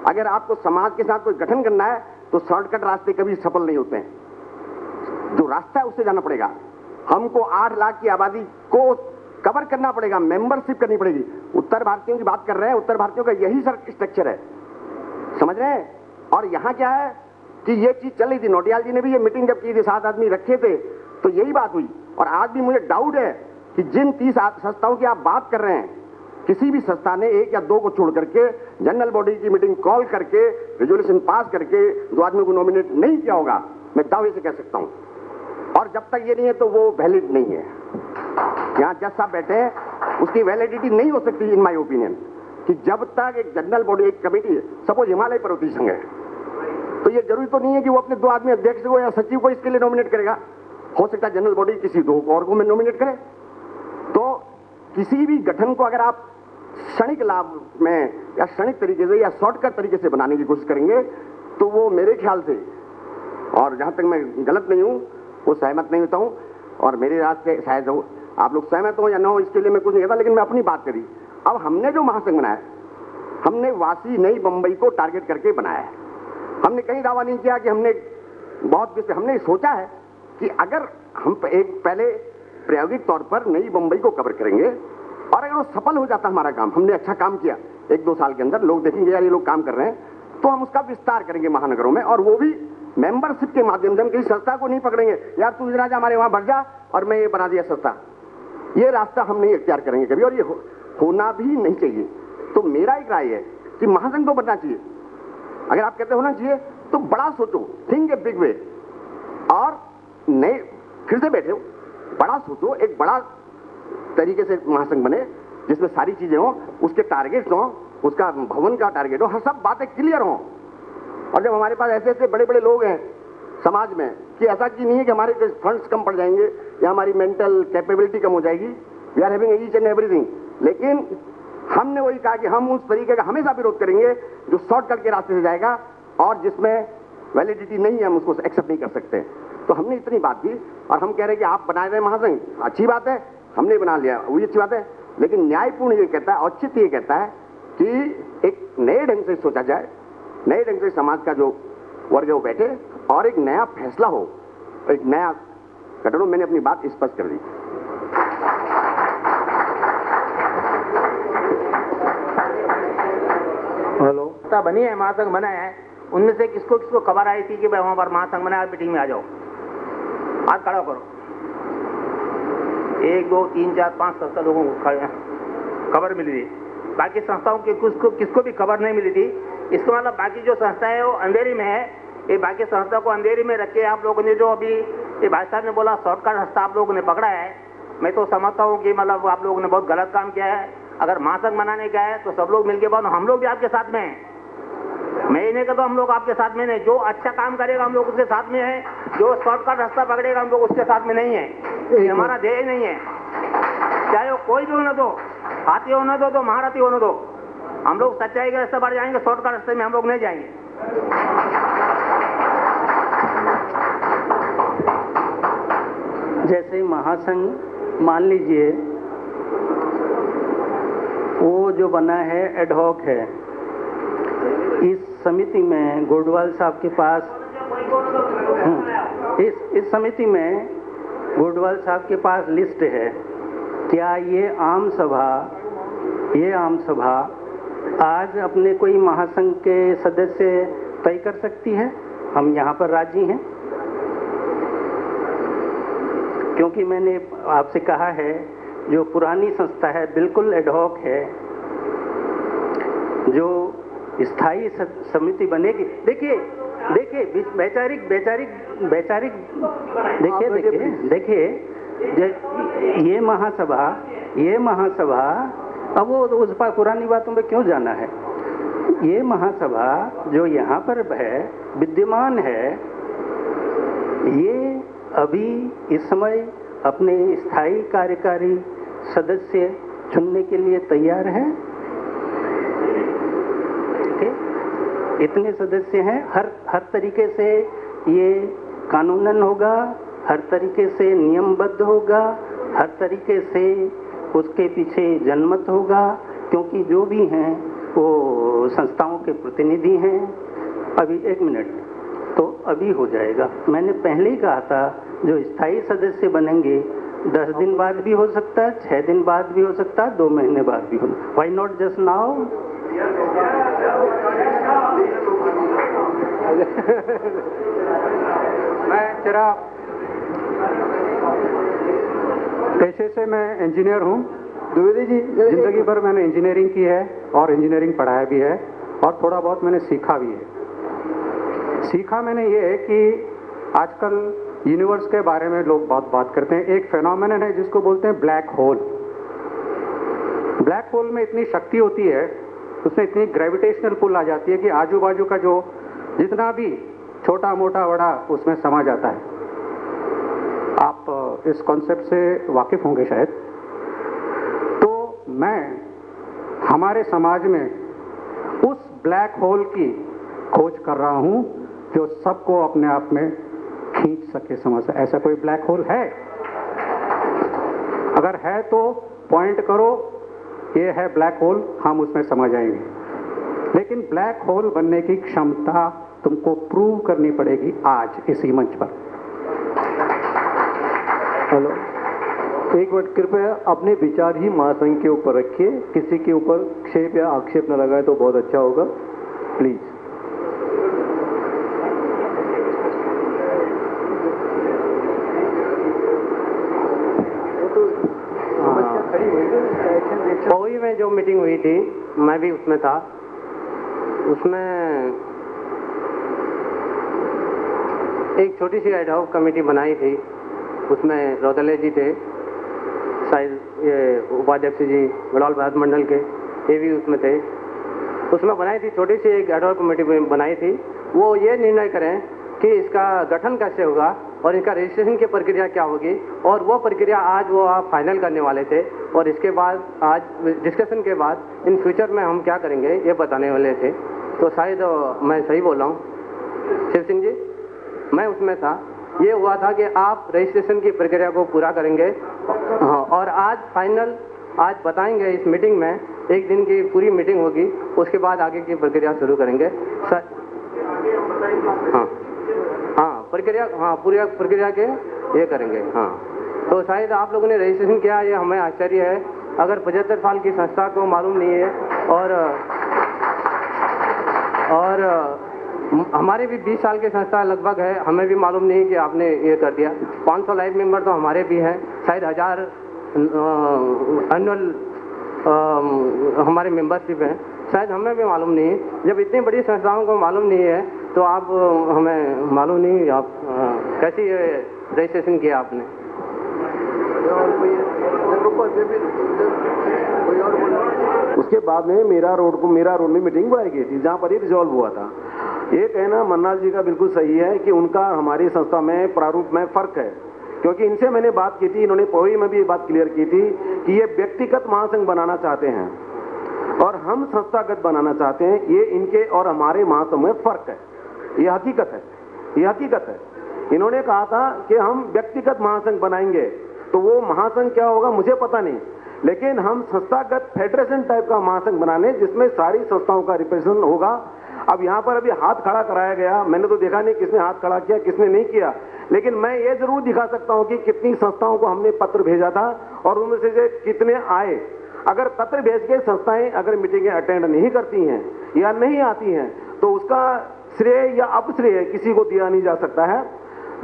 अगर आपको समाज के साथ कोई गठन करना है तो शॉर्टकट रास्ते कभी सफल नहीं होते हैं, जो रास्ता है उससे जाना पड़ेगा। हमको 8 लाख की आबादी को कवर करना पड़ेगा, मेंबरशिप करनी पड़ेगी। उत्तर भारतीयों की बात कर रहे हैं, उत्तर भारतीयों का यही स्ट्रक्चर है, समझ रहे हैं। और यहाँ क्या है कि ये चीज चल रही थी, नोटियाल जी ने भी ये मीटिंग जब की थी, 7 आदमी रखे थे, तो यही बात हुई। और आज भी मुझे डाउट है कि जिन 30 संस्थाओं की आप बात कर रहे हैं, किसी भी संस्था ने 1 या 2 को छोड़ करके जनरल बॉडी की मीटिंग कॉल करके रेजोल्यूशन पास करके 2 आदमियों को नॉमिनेट नहीं किया होगा, मैं दावे से कह सकता हूं। और जब तक ये नहीं है तो वो वैलिड नहीं है। यहाँ जज साहब बैठे हैं, उसकी वैलिडिटी नहीं हो सकती इन माय ओपिनियन, कि जब तक एक जनरल बॉडी, एक कमेटी, सपोज हिमालय पर्वतीय संघ है, तो ये जरूरी तो नहीं है कि वो अपने 2 आदमी अध्यक्ष को या सचिव को इसके लिए नॉमिनेट करेगा। हो सकता है जनरल बॉडी किसी 2 और को नॉमिनेट करे। तो किसी भी गठन को अगर आप क्षणिक लाभ में या क्षणिक तरीके से या शॉर्टकट तरीके से बनाने की कोशिश करेंगे तो वो मेरे ख्याल से, और जहां तक मैं गलत नहीं हूं, वो सहमत नहीं होता हूं, और मेरे राज से शायद हो आप लोग सहमत हो या ना हो, इसके लिए मैं कुछ नहीं कहता, लेकिन मैं अपनी बात करी। अब हमने जो महासंघ बनाया, हमने वासी नई मुंबई को टारगेट करके बनाया है। हमने कहीं दावा नहीं किया कि हमने हमने सोचा है कि अगर हम एक पहले प्रायोगिक तौर पर नई मुंबई को कवर करेंगे, और अगर वो सफल हो जाता हमारा काम, हमने अच्छा काम किया 1-2 साल के अंदर, लोग देखेंगे यार ये लोग काम कर रहे हैं, तो हम उसका विस्तार करेंगे महानगरों में, और वो भी मेंबरशिप के माध्यम से। हम किसी संस्था को नहीं पकड़ेंगे, यार तू इधर आजा हमारे वहां बढ़ जा और मैं ये बना दिया संस्था, ये रास्ता हम नहीं इख्तियार करेंगे कभी, और ये होना भी नहीं चाहिए। तो मेरा एक राय है कि महासंघ तो बनना चाहिए। अगर आप कहते होना चाहिए तो बड़ा सोचो, थिंक ए बिग वे, और नए फिर से बैठे हो, बड़ा सोचो, एक बड़ा तरीके से महासंघ बने जिसमें सारी चीजें हो, उसके टारगेट्स हो, उसका भवन का टारगेट हो, हर सब बातें क्लियर हो। और जब हमारे पास ऐसे ऐसे बड़े बड़े लोग हैं समाज में कि ऐसा कि नहीं है कि हमारे फंड्स कम पड़ जाएंगे या हमारी मेंटल कैपेबिलिटी कम हो जाएगी, we are having each and everything, लेकिन हमने वही कहा कि हम उस तरीके का हमेशा विरोध करेंगे जो शॉर्टकट के रास्ते से जाएगा और जिसमें वैलिडिटी नहीं है, हम उसको एक्सेप्ट नहीं कर सकते। तो हमने इतनी बात की, और हम कह रहे हैं कि आप बनाए रहे महासंघ, अच्छी बात है, हमने बना लिया, वही अच्छी बात है, लेकिन न्यायपूर्ण ये कहता है, औचित्य ये कहता है कि एक नए ढंग से सोचा जाए, नए ढंग से समाज का जो वर्ग है वो बैठे और एक नया फैसला हो, एक नया गठन हो। मैंने अपनी बात स्पष्ट कर दी। हेलो, बनी है, महासंघ बना है, उनमें से किसको किसको खबर आई थी कि भाई वहां पर महासंघ बना है, मीटिंग में आ जाओ, हाथ खड़ा करो। 1 2 3 4 5 संस्था लोगों को खबर मिली थी, बाकी संस्थाओं के किसको भी खबर नहीं मिली थी। इसका मतलब बाकी जो संस्थाएं वो अंधेरी में है, ये बाकी संस्था को अंधेरी में रख के आप लोगों ने जो अभी ये भाई साहब ने बोला शॉर्टकट रास्ता आप लोगों ने पकड़ा है, मैं तो समझता हूँ कि मतलब आप लोगों ने बहुत गलत काम किया है। अगर महासंघ बनाने का है तो सब लोग मिलके बनाओ, हम लोग भी आपके साथ में हैं। मैं इन्हें कहता हूँ हम लोग आपके साथ में नहीं, जो अच्छा काम करेगा हम लोग उसके साथ में है, जो शॉर्टकट रास्ता पकड़ेगा हम लोग उसके साथ में नहीं है। ये हमारा ध्येय नहीं है, चाहे वो कोई भी होने दो, हाथी होने दो तो महारथी होने दो, हम लोग सच्चाई के रास्ते बढ़ जाएंगे, शॉर्टकट रास्ते में हम लोग नहीं जाएंगे। जैसे महासंघ मान लीजिए वो जो बना है एडहॉक है, इस समिति में गोडवाल साहब के पास इस समिति में गोडवाल साहब के पास लिस्ट है। क्या ये आम सभा आज अपने कोई महासंघ के सदस्य तय कर सकती है? हम यहाँ पर राजी हैं, क्योंकि मैंने आपसे कहा है जो पुरानी संस्था है बिल्कुल एडहॉक है, जो स्थायी समिति बनेगी। देखिए देखिए ये महासभा अब वो उस पुरानी बातों में क्यों जाना है। ये महासभा जो यहाँ पर है विद्यमान है, ये अभी इस समय अपने स्थायी कार्यकारी सदस्य चुनने के लिए तैयार है। इतने सदस्य हैं, हर तरीके से ये कानूनन होगा, हर तरीके से नियमबद्ध होगा, हर तरीके से उसके पीछे जनमत होगा, क्योंकि जो भी हैं वो संस्थाओं के प्रतिनिधि हैं। अभी 1 मिनट तो अभी हो जाएगा। मैंने पहले ही कहा था जो स्थायी सदस्य बनेंगे 10 दिन बाद भी हो सकता है, 6 दिन बाद भी हो सकता है, 2 महीने बाद भी हो। Why not just now? मैं तेरा पेशे से मैं इंजीनियर हूँ, द्विवेदी जी। जिंदगी भर मैंने इंजीनियरिंग की है और इंजीनियरिंग पढ़ाया भी है और थोड़ा बहुत मैंने सीखा भी है। सीखा मैंने ये है कि आजकल यूनिवर्स के बारे में लोग बहुत बात करते हैं। एक फेनोमेनन है जिसको बोलते हैं ब्लैक होल। ब्लैक होल में इतनी शक्ति होती है, उसमें इतनी ग्रेविटेशनल पुल आ जाती है कि आजू बाजू का जो जितना भी छोटा मोटा बड़ा उसमें समा जाता है। आप इस कॉन्सेप्ट से वाकिफ होंगे शायद। तो मैं हमारे समाज में उस ब्लैक होल की खोज कर रहा हूं जो सबको अपने आप में खींच सके समझ से। ऐसा कोई ब्लैक होल है? अगर है तो पॉइंट करो, ये है ब्लैक होल, हम उसमें समा जाएंगे। लेकिन ब्लैक होल बनने की क्षमता तुमको प्रूव करनी पड़ेगी आज इसी मंच पर। हेलो, एक मिनट कृपया अपने विचार ही महासंघ के ऊपर रखिए, किसी के ऊपर क्षेप या आक्षेप न लगाए तो बहुत अच्छा होगा, प्लीज। हुई थी, मैं भी उसमें था। उसमें एक छोटी सी एडहॉक कमेटी बनाई थी, उसमें रौदले जी थे, शायद ये उपाध्यक्ष जी गढ़वाल भारत मंडल के, ये भी उसमें थे। उसमें बनाई थी छोटी सी एक एडहॉक कमेटी बनाई थी। वो ये निर्णय करें कि इसका गठन कैसे होगा और इसका रजिस्ट्रेशन की प्रक्रिया क्या होगी, और वो प्रक्रिया आज वो आप फाइनल करने वाले थे। और इसके बाद आज डिस्कशन के बाद इन फ्यूचर में हम क्या करेंगे ये बताने वाले थे। तो शायद मैं सही बोल रहा हूँ शिव सिंह जी, मैं उसमें था। ये हुआ था कि आप रजिस्ट्रेशन की प्रक्रिया को पूरा करेंगे, हाँ, और आज फाइनल आज बताएंगे इस मीटिंग में। एक दिन की पूरी मीटिंग होगी, उसके बाद आगे की प्रक्रिया शुरू करेंगे। हाँ प्रक्रिया, हाँ पूरी प्रक्रिया के ये करेंगे। हाँ, तो शायद आप लोगों ने रजिस्ट्रेशन किया, ये हमें आश्चर्य है। अगर 75 साल की संस्था को मालूम नहीं है, और हमारे भी 20 साल की संस्था लगभग है, हमें भी मालूम नहीं कि आपने ये कर दिया। 500 लाइव मेंबर तो हमारे भी हैं, शायद 1000 एनुअल हमारे मेंबरशिप हैं, शायद हमें भी मालूम नहीं है। जब इतनी बड़ी संस्थाओं को मालूम नहीं है तो आप हमें मालूम नहीं, आप कैसे ये रजिस्ट्रेशन किया आपने? उसके बाद में मेरा रोड में मीटिंग बुलाई गई थी, जहाँ पर ही रिजॉल्व हुआ था। ये कहना मन्नाल जी का बिल्कुल सही है कि उनका हमारी संस्था में प्रारूप में फर्क है, क्योंकि इनसे मैंने बात की थी, इन्होंने पवई में भी ये बात क्लियर की थी कि ये व्यक्तिगत महासंघ बनाना चाहते हैं और हम संस्थागत बनाना चाहते हैं। ये इनके और हमारे महासंघ में फर्क है, ये हकीकत है, ये हकीकत है। इन्होंने कहा था कि हम व्यक्तिगत महासंघ बनाएंगे, तो वो महासंघ क्या होगा मुझे पता नहीं, लेकिन हम संस्थागत फेडरेशन टाइप का महासंघ बनाने जिसमें सारी संस्थाओं का रिप्रेजेंटेशन होगा। अब यहाँ पर अभी हाथ खड़ा कराया गया, मैंने तो देखा नहीं किसने हाथ खड़ा किया किसने नहीं किया, लेकिन मैं ये जरूर दिखा सकता हूँ कि कितनी संस्थाओं को हमने पत्र भेजा था और उनमें से कितने आए। अगर पत्र भेज के संस्थाएं अगर मीटिंगें अटेंड नहीं करती हैं या नहीं आती हैं तो उसका श्रेय या अपश्रेय किसी को दिया नहीं जा सकता है।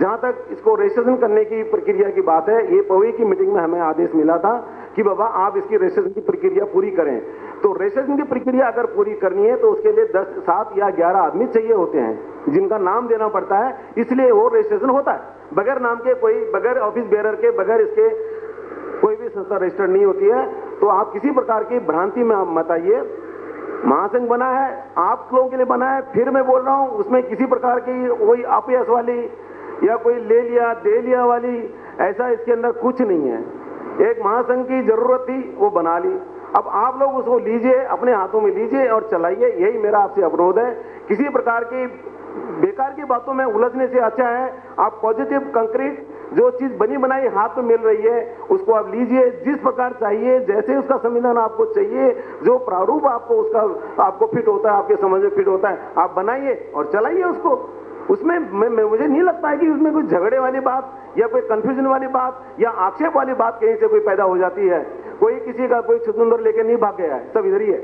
जहां तक इसको रजिस्ट्रेशन करने की प्रक्रिया की बात है, ये पवई की मीटिंग में हमें आदेश मिला था कि बाबा आप इसकी रजिस्ट्रेशन की प्रक्रिया पूरी करें। तो रजिस्ट्रेशन की प्रक्रिया अगर पूरी करनी है तो उसके लिए 10, 7 या 11 आदमी चाहिए होते हैं जिनका नाम देना पड़ता है, इसलिए वो रजिस्ट्रेशन होता है। बगैर नाम के कोई, बगैर ऑफिस बेरर के, बगैर इसके कोई भी संस्था रजिस्टर्ड नहीं होती है। तो आप किसी प्रकार की भ्रांति में आप मत आइए। महासंघ बना है, आप लोगों के लिए बना है, फिर मैं बोल रहा हूँ उसमें किसी प्रकार की कोई अपयश वाली या कोई ले लिया दे लिया वाली ऐसा इसके अंदर कुछ नहीं है। एक महासंघ की जरूरत थी, वो बना ली। अब आप लोग उसको लीजिए, अपने हाथों में लीजिए और चलाइए, यही मेरा आपसे अनुरोध है। किसी प्रकार की बेकार की बातों में उलझने से अच्छा है आप पॉजिटिव कंक्रीट जो चीज बनी बनाई हाथ में मिल रही है उसको आप लीजिए, जिस प्रकार चाहिए, जैसे उसका संविधान आपको चाहिए, जो प्रारूप आपको उसका आपको फिट होता है, आपके समझ में फिट होता है, आप बनाइए और चलाइए उसको। उसमें मुझे नहीं लगता है कि उसमें कोई झगड़े वाली बात या कोई कंफ्यूजन वाली बात या आक्षेप वाली बात कहीं से कोई पैदा हो जाती है। कोई किसी का कोई छुछुंदर लेके नहीं भाग गया है, सब इधर ही है।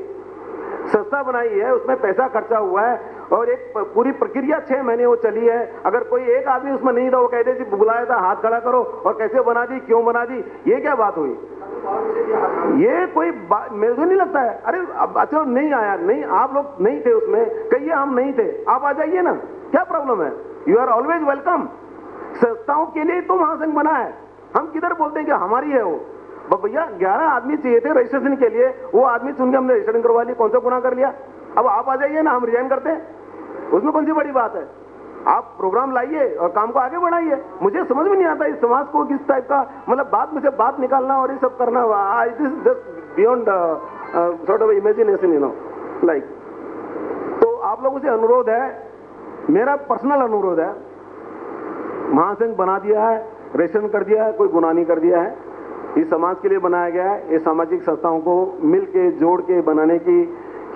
संस्था बनाई है, उसमें पैसा खर्चा हुआ है और एक पूरी प्रक्रिया 6 महीने वो चली है। अगर कोई एक आदमी उसमें नहीं था, वो कहते जी बुलाया था हाथ खड़ा करो और कैसे बना दी, क्यों बना दी, ये क्या बात हुई? ये कोई बात मेरे को नहीं लगता है। अरे अच्छा नहीं आया, नहीं आप लोग नहीं थे उसमें, कहिए हम नहीं थे, आप आ जाइए ना, क्या प्रॉब्लम है? You are always welcome. संस्थाओं के लिए तो महासंघ बना है, हम किधर बोलते हैं कि हमारी है वो। भैया 11 आदमी चाहिए थे रजिस्ट्रेशन के लिए, वो आदमी सुन के हमने रजिस्ट्रेशन करवा लिया, कौन सा गुनाह कर लिया? अब आप आ जाइए ना, हम रिजाइन करते हैं, उसमें कौन सी बड़ी बात है? आप प्रोग्राम लाइए और काम को आगे बढ़ाइए। मुझे समझ में नहीं आता इस समाज को किस टाइप का मतलब बात में से बात निकालना और ये सब करना, it is just beyond sort of imagination, you know like. तो आप लोगों से अनुरोध है, मेरा पर्सनल अनुरोध है, महासंघ बना दिया है, रजिस्ट्रेशन कर दिया है, कोई गुनाह नहीं कर दिया है, इस समाज के लिए बनाया गया है। ये सामाजिक संस्थाओं को मिल के जोड़ के बनाने की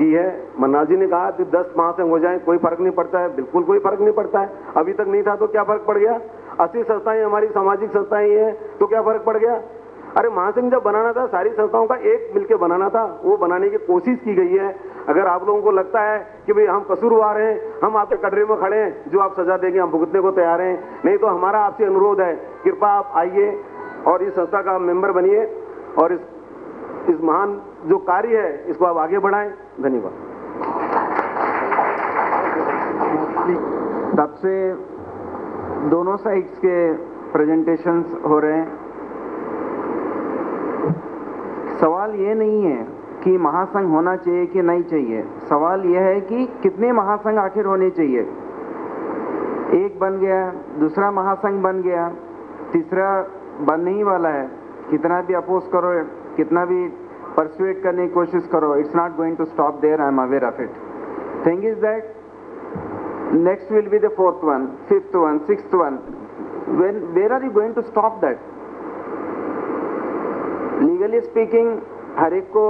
है। मन्नाल जी ने कहा कि 10 महासंघ हो जाए कोई फर्क नहीं पड़ता है, बिल्कुल कोई फर्क नहीं पड़ता है। अभी तक नहीं था तो क्या फर्क पड़ गया? 80 संस्थाएं हमारी सामाजिक संस्थाएं हैं तो क्या फर्क पड़ गया? अरे महासंघ जब बनाना था सारी संस्थाओं का एक मिलकर बनाना था, वो बनाने की कोशिश की गई है। अगर आप लोगों को लगता है कि भाई हम कसूरवार हैं, हम आपके कटरे में खड़े हैं, जो आप सजा देंगे हम भुगतने को तैयार हैं, नहीं तो हमारा आपसे अनुरोध है, कृपया आप आइए और इस संस्था का मेंबर बनिए और इस इस महान जो कार्य है इसको आप आगे बढ़ाएं। धन्यवाद। तब से दोनों साइड्स के प्रेजेंटेशंस हो रहे हैं। सवाल ये नहीं है कि महासंघ होना चाहिए कि नहीं चाहिए, सवाल यह है कि कितने महासंघ आखिर होने चाहिए। एक बन गया, दूसरा महासंघ बन गया, तीसरा बनने ही वाला है। कितना भी अपोज करो, कितना भी परसुएट करने की कोशिश करो, it's not going to stop there. I am aware of it. Thing is that next will be the fourth one, fifth one, sixth one. Where are you going to stop that? Legally speaking, हर एक को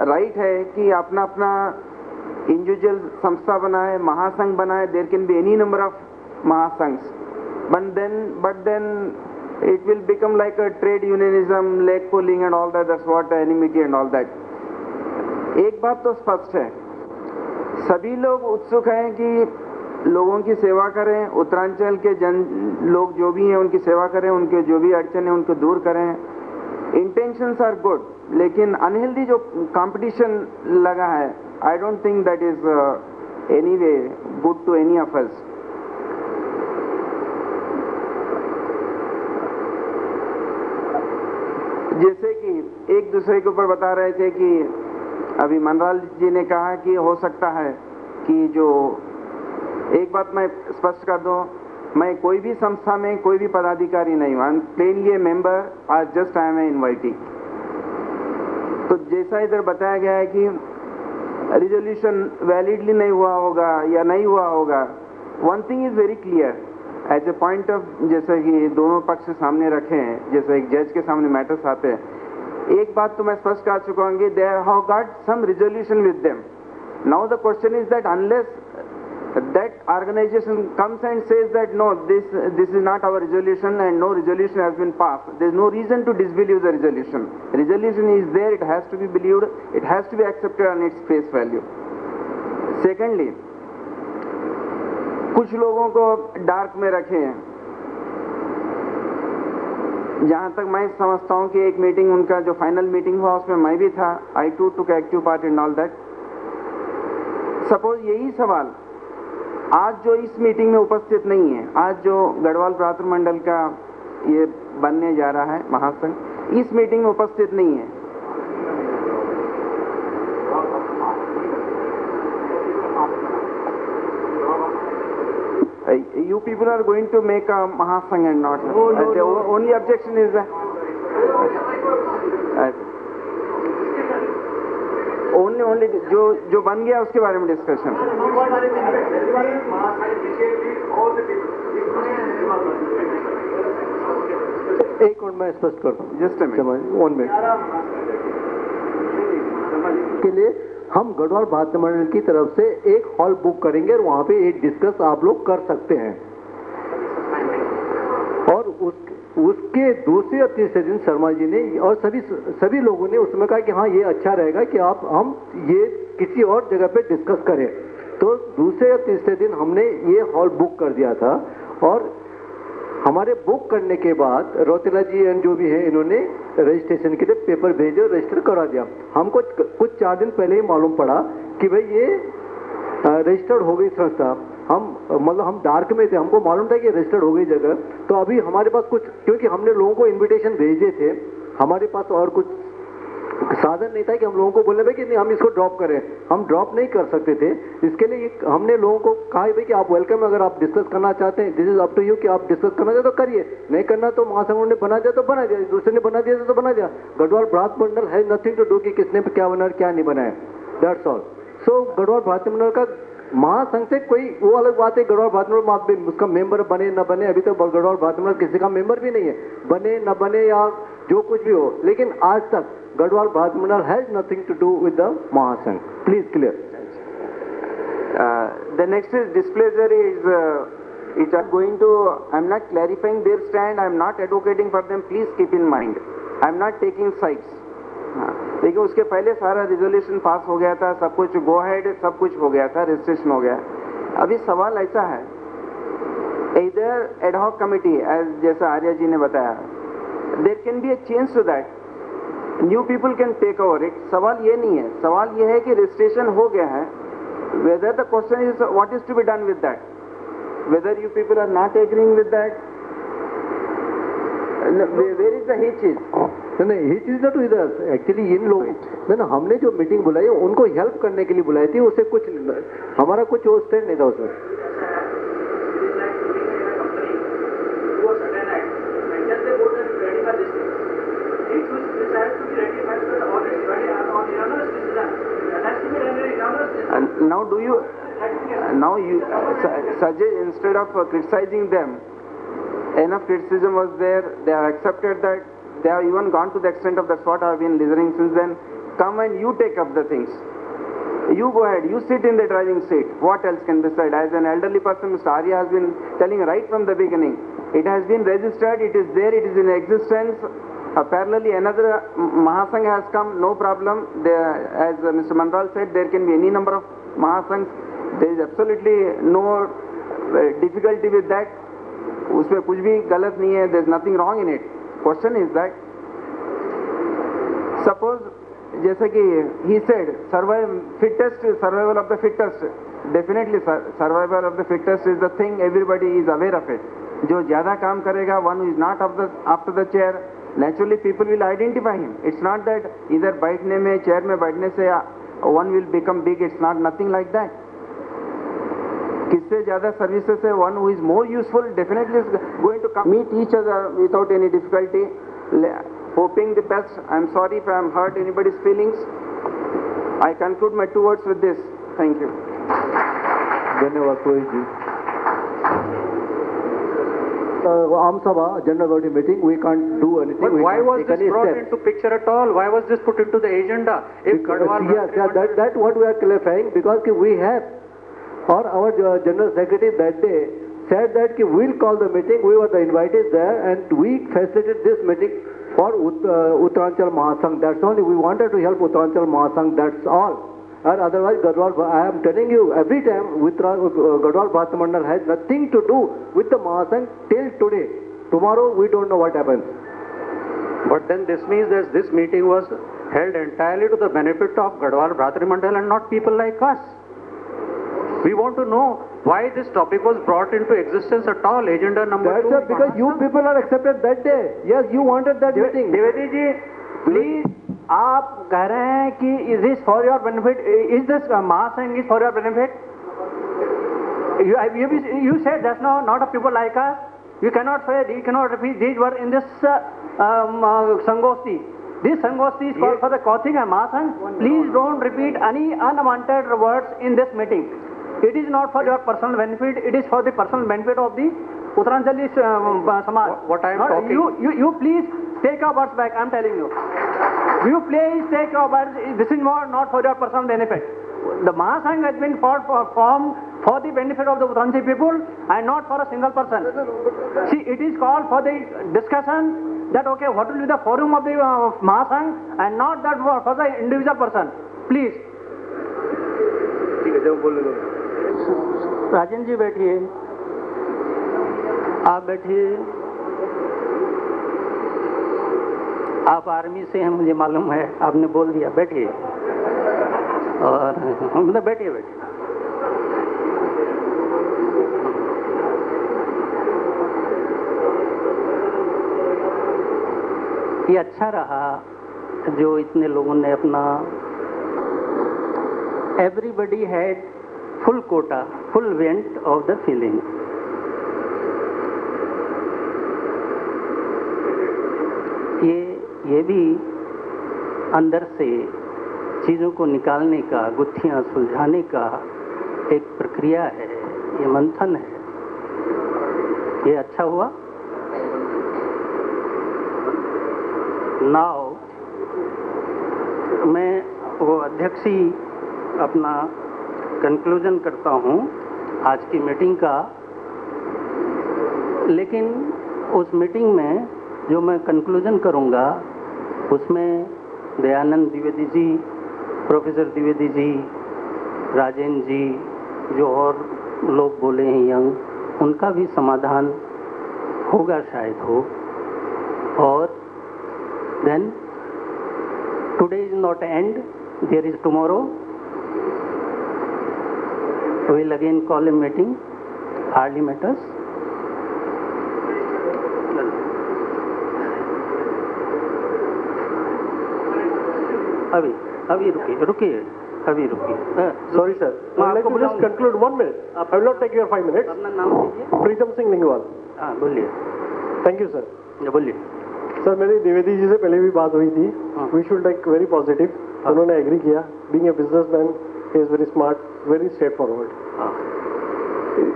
right है कि अपना अपना individual संस्था बनाए, महासंघ बनाए. There can be any number of महासंघs, but then it will become like a trade unionism, leg pulling and all that. That's what enmity and all that. एक बात तो स्पष्ट है, सभी लोग उत्सुक हैं कि लोगों की सेवा करें, उत्तरांचल के लोग जो भी हैं उनकी सेवा करें, उनके जो भी अड़चन है उनको दूर करें. इंटेंशंस आर गुड, लेकिन अनहेल्दी जो कंपटीशन लगा है, I don't think that is any way good to any of us. जैसे कि एक दूसरे के ऊपर बता रहे थे कि अभी मनराल जी ने कहा कि हो सकता है कि जो, एक बात मैं स्पष्ट कर दूं, मैं कोई भी संस्था में कोई भी पदाधिकारी नहीं हूं. I am plainly a member, आज just I am a invitee. तो जैसा इधर बताया गया है कि रिजोल्यूशन वैलिडली नहीं हुआ होगा या नहीं हुआ होगा, one thing is very clear as a point of, जैसे कि दोनों पक्ष सामने रखे हैं, जैसे एक जज के सामने मैटर्स आते हैं. एक बात तो मैं स्पष्ट कर चुका हूँ कि they have got some resolution with them. Now the question is that unless that organization comes and says that no, this is not our resolution and no resolution has been passed, there is no reason to disbelieve the resolution. Resolution is there, it has to be believed, it has to be accepted on its face value. Secondly, कुछ लोगों को dark में रखे हैं. जहां तक मैं समझता हूं कि एक मीटिंग, उनका जो फाइनल मीटिंग हुआ उसमें मैं भी था. I too took active part in all that. Suppose यही सवाल आज जो इस मीटिंग में उपस्थित नहीं है, आज जो गढ़वाल भ्रातृ मंडल का ये बनने जा रहा है महासंघ, इस मीटिंग में उपस्थित नहीं है. You people are going to make a mahasangh and not. The only objection is that only जो बन गया उसके बारे में डिस्कशन. एक मिनट मैं स्पष्ट करता हूँ. जस्ट 1 मिनट के लिए हम गढ़वाल भ्रातृ मंडल की तरफ से एक हॉल बुक करेंगे और वहाँ पे एक डिस्कस आप लोग कर सकते हैं. और उसके दूसरे या तीसरे दिन शर्मा जी ने और सभी लोगों ने उसमें कहा कि हाँ ये अच्छा रहेगा कि हम ये किसी और जगह पे डिस्कस करें. तो दूसरे या तीसरे दिन हमने ये हॉल बुक कर दिया था और हमारे बुक करने के बाद रौतेला जी एंड जो भी है इन्होंने रजिस्ट्रेशन के लिए पेपर भेजे और रजिस्टर करा दिया. हमको कुछ 4 दिन पहले ही मालूम पड़ा कि भाई ये रजिस्टर्ड हो गई संस्था. हम डार्क में थे, हमको मालूम था कि रजिस्टर्ड हो गई जगह. तो अभी हमारे पास कुछ, क्योंकि हमने लोगों को इनविटेशन भेजे थे, हमारे पास और कुछ साधन नहीं था कि हम लोगों को बोले भाई कि नहीं हम इसको ड्रॉप करें. हम ड्रॉप नहीं कर सकते थे. इसके लिए हमने लोगों को कहा भाई कि आप वेलकम, अगर आप डिस्कस करना चाहते हैं this is up to you, कि आप डिस्कस करना चाहते तो करिए, नहीं करना तो महासंघ ने बना दिया तो बना दिया, दूसरे ने बना दिया तो बना दिया. Garhwal Bhratri Mandal has nothing to do कि किसने क्या बनाया क्या नहीं बनाया. That's all. So Garhwal Bhratri Mandal का महासंघ से कोई वो अलग बात है. गढ़वाल भ्रातृ मंडल उसका मेंबर बने न बने, अभी तक गढ़वाल भ्रातृ मंडल किसी का मेंबर भी नहीं है, बने न बने या जो कुछ भी हो, लेकिन आज तक Garhwal Bhratri Mandal has nothing to do with the महासंघ. Please clear. The next is displeasure is it are going to, I am not clarifying their stand, I am not advocating for them, please keep in mind, I am not taking sides. लेकिन उसके पहले सारा resolution pass हो गया था, सब कुछ गो head, सब कुछ हो गया था, रजिस्ट्रेशन हो गया. अभी सवाल ऐसा है, इधर एडहॉक कमेटी, जैसा आर्या जी ने बताया, there can be a change to that. New people can take over it. सवाल ये नहीं है, सवाल ये है कि रजिस्ट्रेशन हो गया है, whether the question is what is to be done with that, whether you people are not agreeing with that, where is the hitch is. नहीं, hitch is not with us actually. इन लोग ना हमने जो meeting बुलाई है उनको help करने के लिए बुलाई थी, उससे कुछ हमारा कुछ वो स्टैंड नहीं था उसमें। Now do you suggest, instead of criticizing them, enough criticism was there, they have accepted that, they have even gone to the extent of that's what I have been listening since then. Come and you take up the things, you go ahead, you sit in the driving seat. What else can be said? As an elderly person, Mr. Arya has been telling right from the beginning, it has been registered, it is there, it is in existence. Parallelly another Mahasangh has come, no problem. As Mr. Mandral said, there can be any number of Mahasanghs, there is absolutely no difficulty with that, उसमें कुछ भी गलत नहीं है, there is nothing wrong in it. Question is that suppose जैसे कि he said survival of the fittest, definitely survival of the fittest is the thing, everybody is aware of it. जो ज़्यादा काम करेगा, one who is not after the chair, naturally people will identify him. It's not that either बैठने में, chair में बैठने से one will become big, it's not nothing like that. किससे ज़्यादा services है, one who is more useful definitely is going to come, meet each other without any difficulty, hoping the best. I'm sorry if I'm hurt anybody's feelings. I conclude my 2 words with this. Thank you. धन्यवाद पुरोहित जी। आम सभा, general body meeting, we can't do anything. But why was this brought into picture at all? Why was this put into the agenda? If Garhwal, yes, that what we are clarifying, because we have, or our general secretary that day said that we'll call the meeting. We were the invited there, and we facilitated this meeting for Uttaranchal Mahasangh. That's only, we wanted to help Uttaranchal Mahasangh. That's all. And otherwise, Garhwal, I am telling you every time, Garhwal Bharati Mandal has nothing to do with the Mahasangh till today. Tomorrow, we don't know what happens. But then this means that this meeting was held entirely to the benefit of Garhwal Bharati Mandal and not people like us. We want to know why this topic was brought into existence at all. Agenda number 2. That's because you people are accepted that day. Yes, you wanted that meeting. Devadi ji, please, आप कह रहे हैं कि is this for your benefit? Is this Mahasangh is for your benefit? You said that's not a people like us. You cannot say, you cannot repeat. These were in this Sangosti. This Sangosti is called for the Kauthik and Mahasangh. Please don't repeat any unwanted words in this meeting. It is not for your personal benefit. It is for the personal benefit of the Uttaranchali Samaj. What I am talking. You please take your words back. I am telling you. You please take your words. This is not for your personal benefit. The Mahasangh has been formed for the benefit of the Uttaranchali people and not for a single person. See, it is called for the discussion that okay, what will be the forum of the Mahasangh and not that for the individual person. Please. Rajan ji बैठिए, आप बैठिए। आप army से हैं, मुझे मालूम है, आपने बोल दिया, बैठिए। और मतलब बैठिए। ये अच्छा रहा जो इतने लोगों ने अपना, everybody had full quota, full vent of the feeling. ये भी अंदर से चीज़ों को निकालने का, गुत्थियां सुलझाने का एक प्रक्रिया है, ये मंथन है। ये अच्छा हुआ। नाउ मैं वो अध्यक्षी अपना कंक्लूजन करता हूँ आज की मीटिंग का, लेकिन उस मीटिंग में जो मैं कंक्लूजन करूँगा उसमें दयानंद द्विवेदी जी, प्रोफेसर द्विवेदी जी, राजेंद्र जी, जो और लोग बोले हैं यंग, उनका भी समाधान होगा शायद हो। और then Today is not end, there is tomorrow. We will again call a meeting, hardly matters. अभी रुकिए Sorry sir, I would like to just conclude 1 minute. I will not take your 5 minutes. अपना नाम लीजिए। प्रीतम सिंह लिंगवाल। हाँ बोलिए। Thank you sir. बोलिए। Sir मेरी द्विवेदी जी से पहले भी बात हुई थी। We should like very positive. उन्होंने एग्री किया। Being a businessman, he is very smart, very straightforward.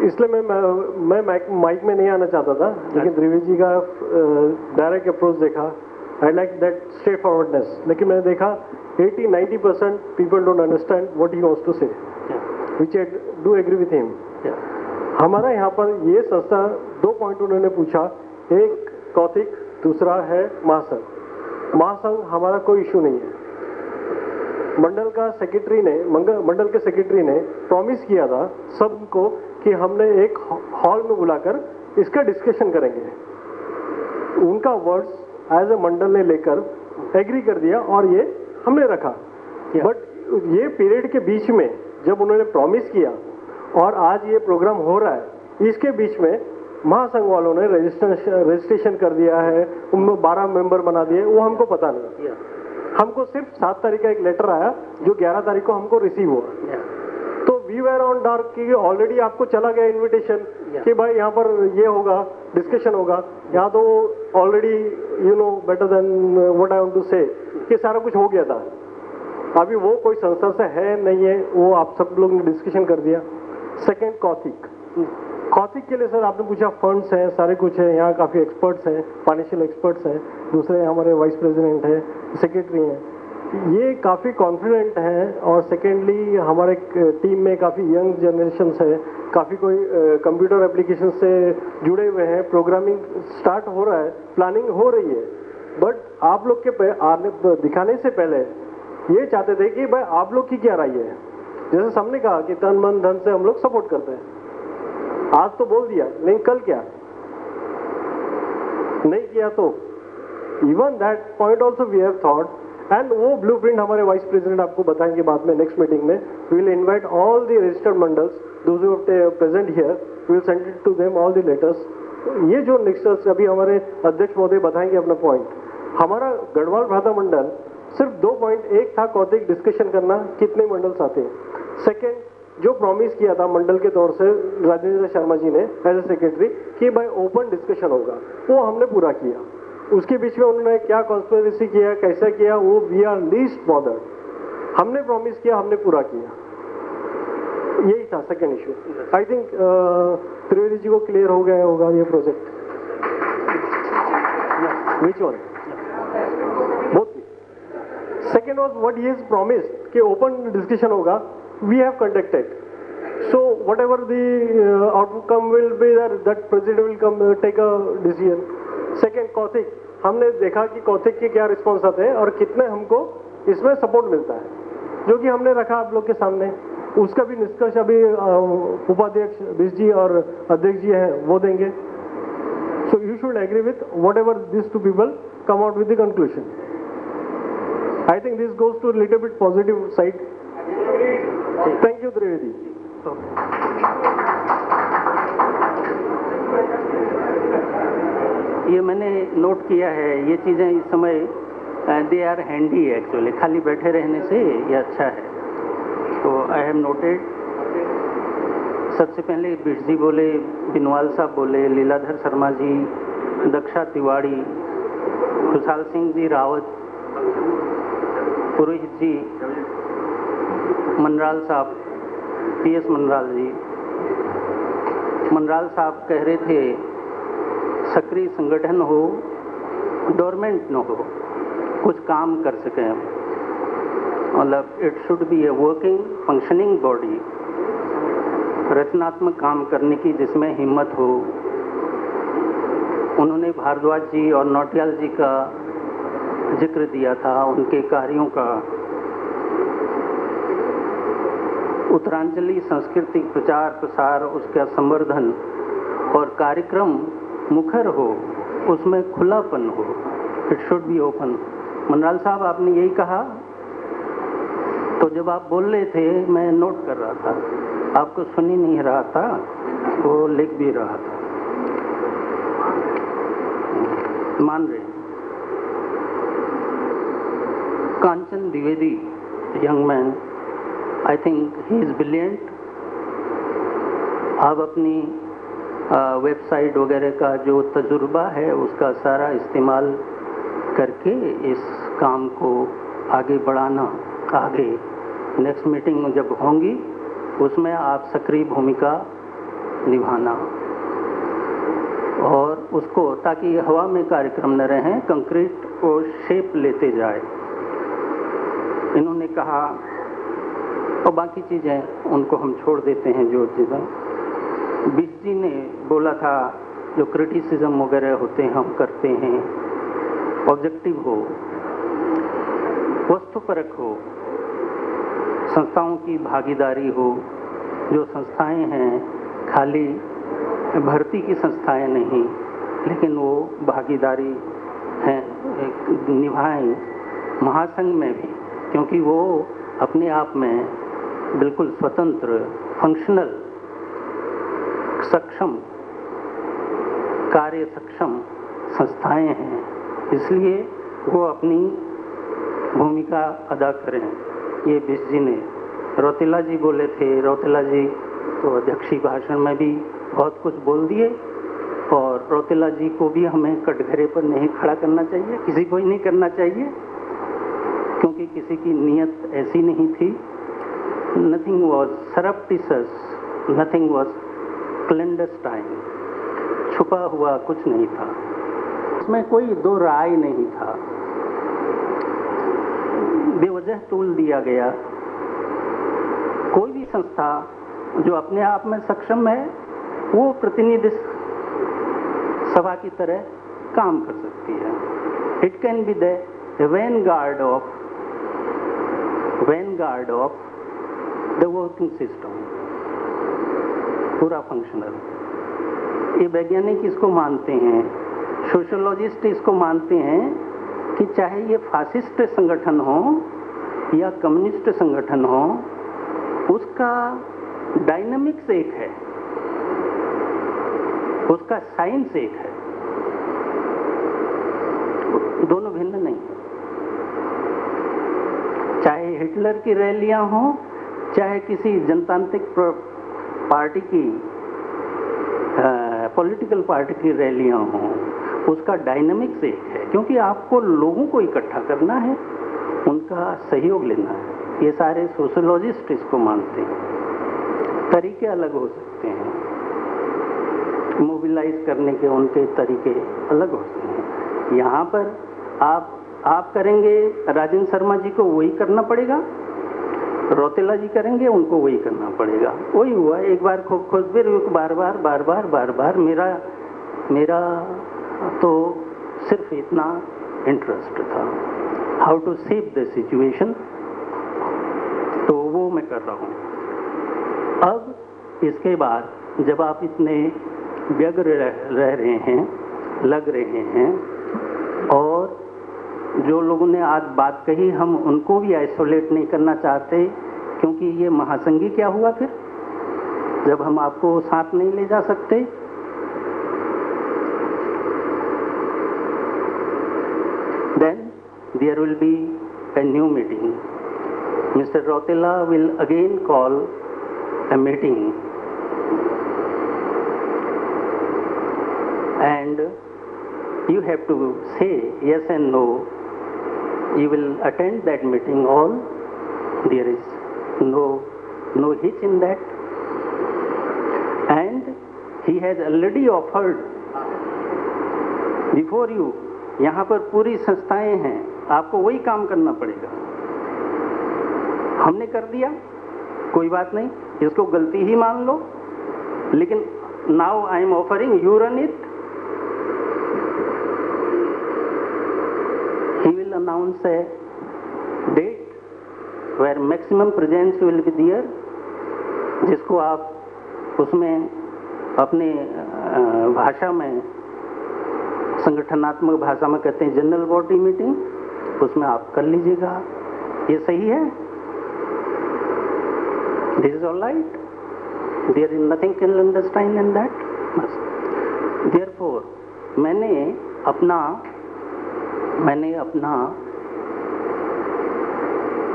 इसलिए मैं माइक में नहीं आना चाहता था, लेकिन द्विवेदी जी का डायरेक्ट अप्रोच देखा। I like that straightforwardness. लेकिन मैंने देखा 80-90% people don't understand what he wants to say, which I do agree with him. हमारा यहाँ पर ये संस्था 2 पॉइंट उन्होंने पूछा, एक कौथिक, दूसरा है महासंघ। महासंघ हमारा कोई इशू नहीं है। मंडल के सेक्रेटरी ने प्रॉमिस किया था सबको कि हमने एक हॉल में बुलाकर इसका डिस्कशन करेंगे। उनका वर्ड्स एज ए मंडल ने लेकर एग्री कर दिया और ये हमने रखा। बट ये पीरियड के बीच में जब उन्होंने प्रॉमिस किया और आज ये प्रोग्राम हो रहा है, इसके बीच में महासंघ वालों ने रजिस्ट्रेशन कर दिया है, उनमें 12 मेंबर बना दिए, वो हमको पता नहीं। हमको सिर्फ 7 तारीख का एक लेटर आया जो 11 तारीख को हमको रिसीव हुआ। तो वी वेर ऑन डार्क कि ऑलरेडी आपको चला गया इनविटेशन कि भाई यहाँ पर ये होगा, डिस्कशन होगा। यहाँ तो already you know better than what I want to say कि सारा कुछ हो गया था। अभी वो कोई संस्था से है नहीं है, वो आप सब लोग ने डिस्कशन कर दिया। सेकेंड कौथिक के लिए सर आपने पूछा, फंड्स हैं, सारे कुछ है, यहाँ काफ़ी एक्सपर्ट्स हैं, फाइनेंशियल एक्सपर्ट्स हैं, दूसरे हमारे वाइस प्रेसिडेंट हैं, सेक्रेटरी हैं, ये काफ़ी कॉन्फिडेंट हैं। और सेकेंडली हमारे टीम में काफ़ी यंग जनरेशन है, काफ़ी कोई कंप्यूटर एप्लीकेशन से जुड़े हुए हैं, प्रोग्रामिंग स्टार्ट हो रहा है, प्लानिंग हो रही है। बट आप लोग के दिखाने से पहले ये चाहते थे कि भाई आप लोग की क्या राय है। जैसे सबने कहा कि तन मन धन से हम लोग सपोर्ट करते हैं, आज तो बोल दिया, लेकिन कल क्या नहीं किया। तो even that point also we have thought, and वो ब्लूप्रिंट हमारे वाइस प्रेसिडेंट आपको बताएंगे बाद में नेक्स्ट मीटिंग में। We will invite all the registered mandals, those who are present here, we will send it to them all the letters. ये जो next अभी हमारे अध्यक्ष महोदय बताएंगे अपना पॉइंट। हमारा गढ़वाल भ्राता मंडल सिर्फ 2 पॉइंट, एक था कौथिक डिस्कशन करना, कितने मंडल्स आते हैं। सेकेंड जो प्रॉमिस किया था मंडल के तौर से राजेंद्र शर्मा जी ने एज ए सेक्रेटरी कि भाई ओपन डिस्कशन होगा, वो हमने पूरा किया। उसके बीच में उन्होंने क्या कॉन्स्पिरेसी किया, कैसा किया, वो वी आर लीस्ट बॉदर्ड। हमने प्रॉमिस किया, हमने पूरा किया, यही था second issue. I think Trivedi ji को क्लियर हो गया होगा ये project. Which one? Both. Second was what he has promised कि ओपन डिस्कशन होगा, we have conducted. So whatever the outcome will be, that president will come take a decision. Second, Kauthik, हमने देखा कि कौथिक के क्या रिस्पॉन्स आते हैं और कितने हमको इसमें सपोर्ट मिलता है, जो कि हमने रखा आप लोग के सामने। उसका भी निष्कर्ष अभी उपाध्यक्ष बिश जी और अध्यक्ष जी हैं वो देंगे। So you should agree with whatever these two people come out with the conclusion. I think this goes to a little bit positive side. Thank you, Trivedi. ये मैंने नोट किया है, ये चीज़ें इस समय दे आर हैंडी एक्चुअली, खाली बैठे रहने से ये अच्छा है। तो आई हैव नोटेड। सबसे पहले बिश जी बोले, बिनवाल साहब बोले, लीलाधर शर्मा जी, दक्षा तिवारी, खुशहाल सिंह जी रावत, पुरोहित जी, मनराल साहब, PS मनराल जी। मनराल साहब कह रहे थे सक्रिय संगठन हो, डोरमेंट न हो, कुछ काम कर सकें, मतलब it should be a working functioning body, रचनात्मक काम करने की जिसमें हिम्मत हो। उन्होंने भारद्वाज जी और नौटियाल जी का जिक्र दिया था, उनके कार्यों का। उत्तरांचली सांस्कृतिक प्रचार प्रसार, उसका संवर्धन और कार्यक्रम मुखर हो, उसमें खुलापन हो, it should be open. Manral साहब, आपने यही कहा, तो जब आप बोल रहे थे मैं नोट कर रहा था, आपको सुन ही नहीं रहा था, वो लिख भी रहा था। मान रहे Kanchan Dwivedi, young man, I think he is brilliant. आप अपनी वेबसाइट वगैरह का जो तजुर्बा है उसका सारा इस्तेमाल करके इस काम को आगे बढ़ाना, आगे नेक्स्ट मीटिंग जब होंगी उसमें आप सक्रिय भूमिका निभाना, और उसको ताकि हवा में कार्यक्रम न रहें, कंक्रीट को शेप लेते जाए। इन्होंने कहा, और बाकी चीज़ें उनको हम छोड़ देते हैं जो चीज़ें। बीस जी ने बोला था जो क्रिटिसिज्म वगैरह होते हैं हम करते हैं, ऑब्जेक्टिव हो, वस्तुपरक हो, संस्थाओं की भागीदारी हो। जो संस्थाएं हैं खाली भर्ती की संस्थाएं नहीं, लेकिन वो भागीदारी हैं निभाएं महासंघ में भी, क्योंकि वो अपने आप में बिल्कुल स्वतंत्र, फंक्शनल, सक्षम, कार्य सक्षम संस्थाएं हैं, इसलिए वो अपनी भूमिका अदा करें। ये बीस जी ने, रौतेला जी बोले थे, रौतेला जी तो अध्यक्षीय भाषण में भी बहुत कुछ बोल दिए, और रौतेला जी को भी हमें कटघरे पर नहीं खड़ा करना चाहिए, किसी को ही नहीं करना चाहिए, क्योंकि किसी की नीयत ऐसी नहीं थी। Nothing was सरप्टिशियस, nothing was clandestine, छुपा हुआ कुछ नहीं था, उसमें कोई दो राय नहीं था, बेवजह तूल दिया गया। कोई भी संस्था जो अपने आप में सक्षम है वो प्रतिनिधि सभा की तरह काम कर सकती है। It can be the vanguard of the working system, पूरा फंक्शनल। ये वैज्ञानिक इसको मानते हैं, सोशोलॉजिस्ट इसको मानते हैं कि चाहे ये फासिस्ट संगठन हो या कम्युनिस्ट संगठन हो, उसका डायनामिक्स एक है, उसका साइंस एक है, दोनों भिन्न नहीं है। चाहे हिटलर की रैलियां हों, चाहे किसी जनतांत्रिक पार्टी की पॉलिटिकल पार्टी की रैलियां हों, उसका डायनामिक्स एक है, क्योंकि आपको लोगों को इकट्ठा करना है, उनका सहयोग लेना है। ये सारे सोशोलॉजिस्ट इसको मानते हैं। तरीके अलग हो सकते हैं, मोबिलाइज करने के उनके तरीके अलग होते हैं। यहाँ पर आप करेंगे, राजेंद्र शर्मा जी को वही करना पड़ेगा, रौतेला जी करेंगे, उनको वही करना पड़ेगा। वही हुआ, एक बार खोजबीर बार बार मेरा तो सिर्फ इतना इंटरेस्ट था, how to save the situation, तो वो मैं कर रहा हूँ। अब इसके बाद जब आप इतने व्यग्र रह रहे हैं, लग रहे हैं, और जो लोगों ने आज बात कही हम उनको भी आइसोलेट नहीं करना चाहते, क्योंकि ये महासंघी क्या हुआ फिर जब हम आपको साथ नहीं ले जा सकते। Then there will be a new meeting. Mr. Rautela will again call a meeting, and you have to say yes and no. You will attend that meeting all. There is no hitch in that. And he has already offered before you. यहाँ पर पूरी संस्थाएं हैं, आपको वही काम करना पड़ेगा। हमने कर दिया, कोई बात नहीं, इसको गलती ही मान लो, लेकिन now I am offering you run it. He will announce a date where maximum presence will be there, जिसको आप उसमें अपने भाषा में, संगठनात्मक भाषा में कहते हैं जनरल बॉडी मीटिंग, उसमें आप कर लीजिएगा। ये सही है? This is all right? There is nothing can understand in that. Therefore मैंने अपना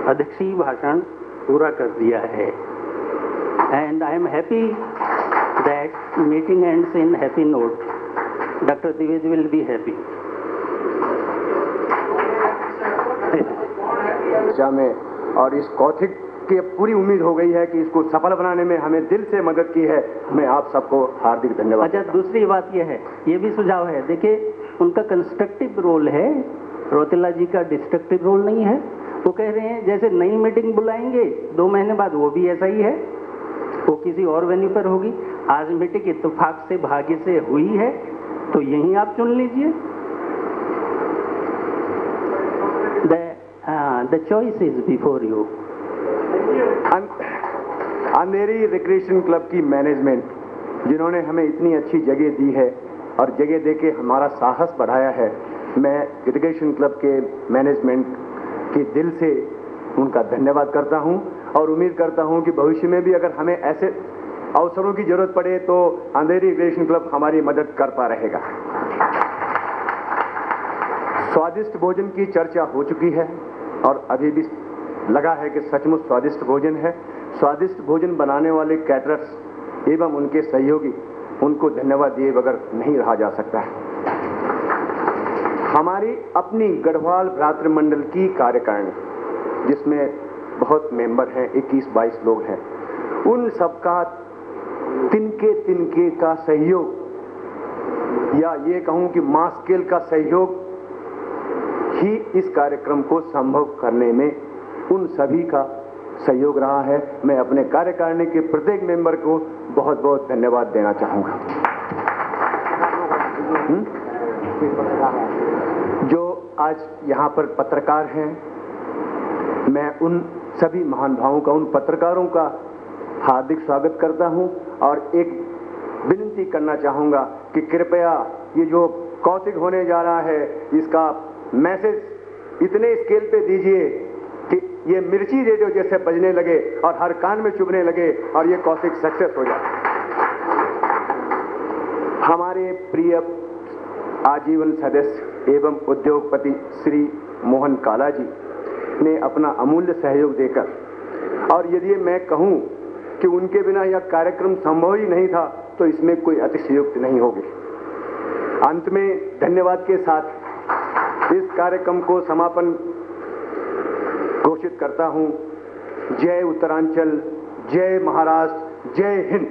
अध्यक्षीय भाषण पूरा कर दिया है, and I am happy that meeting ends in happy note. Doctor Dwivedi will be happy. में और इस कौथिक की पूरी उम्मीद हो गई है कि इसको सफल बनाने में हमें दिल से मदद की है। मैं आप सबको हार्दिक धन्यवाद। अच्छा, दूसरी बात यह है, ये भी सुझाव है, देखिए उनका कंस्ट्रक्टिव रोल है, रौतेला जी का डिस्ट्रक्टिव रोल नहीं है। वो कह रहे हैं जैसे नई मीटिंग बुलाएंगे 2 महीने बाद, वो भी ऐसा ही है, वो किसी और वेन्यू पर होगी। आज मीटिंग इत्तेफाक से, भाग्य से हुई है, तो यहीं आप चुन लीजिए। The choice is before you. Andheri recreation club की मैनेजमेंट, जिन्होंने हमें इतनी अच्छी जगह दी है और जगह देके हमारा साहस बढ़ाया है, मैं रिक्रिएशन क्लब के मैनेजमेंट की दिल से उनका धन्यवाद करता हूं और उम्मीद करता हूं कि भविष्य में भी अगर हमें ऐसे अवसरों की जरूरत पड़े तो अंधेरी रिक्रिएशन क्लब हमारी मदद करता रहेगा। स्वादिष्ट भोजन की चर्चा हो चुकी है और अभी भी लगा है कि सचमुच स्वादिष्ट भोजन है। स्वादिष्ट भोजन बनाने वाले कैटरर्स एवं उनके सहयोगी, उनको धन्यवाद दिए बगैर नहीं रहा जा सकता है। हमारी अपनी गढ़वाल भ्रातृमंडल की कार्यकारिणी, जिसमें बहुत मेंबर हैं, 21-22 लोग हैं, उन सबका तिनके का सहयोग, या ये कहूं कि मास स्केल का सहयोग ही इस कार्यक्रम को संभव करने में उन सभी का सहयोग रहा है। मैं अपने कार्यकारिणी के प्रत्येक मेंबर को बहुत बहुत धन्यवाद देना चाहूंगा। जो आज यहाँ पर पत्रकार हैं, मैं उन सभी महान भावों का, उन पत्रकारों का हार्दिक स्वागत करता हूं और एक विनती करना चाहूंगा कि कृपया ये जो कौतिक होने जा रहा है, इसका मैसेज इतने स्केल पे दीजिए कि ये मिर्ची रेडियो जैसे बजने लगे और हर कान में चुभने लगे और ये कौतिक सक्सेस हो जाए। हमारे प्रिय आजीवन सदस्य एवं उद्योगपति श्री मोहन काला जी ने अपना अमूल्य सहयोग देकर, और यदि मैं कहूं कि उनके बिना यह कार्यक्रम संभव ही नहीं था तो इसमें कोई अतिशयोक्ति नहीं होगी। अंत में धन्यवाद के साथ इस कार्यक्रम को समापन घोषित करता हूं। जय उत्तरांचल, जय महाराष्ट्र, जय हिंद।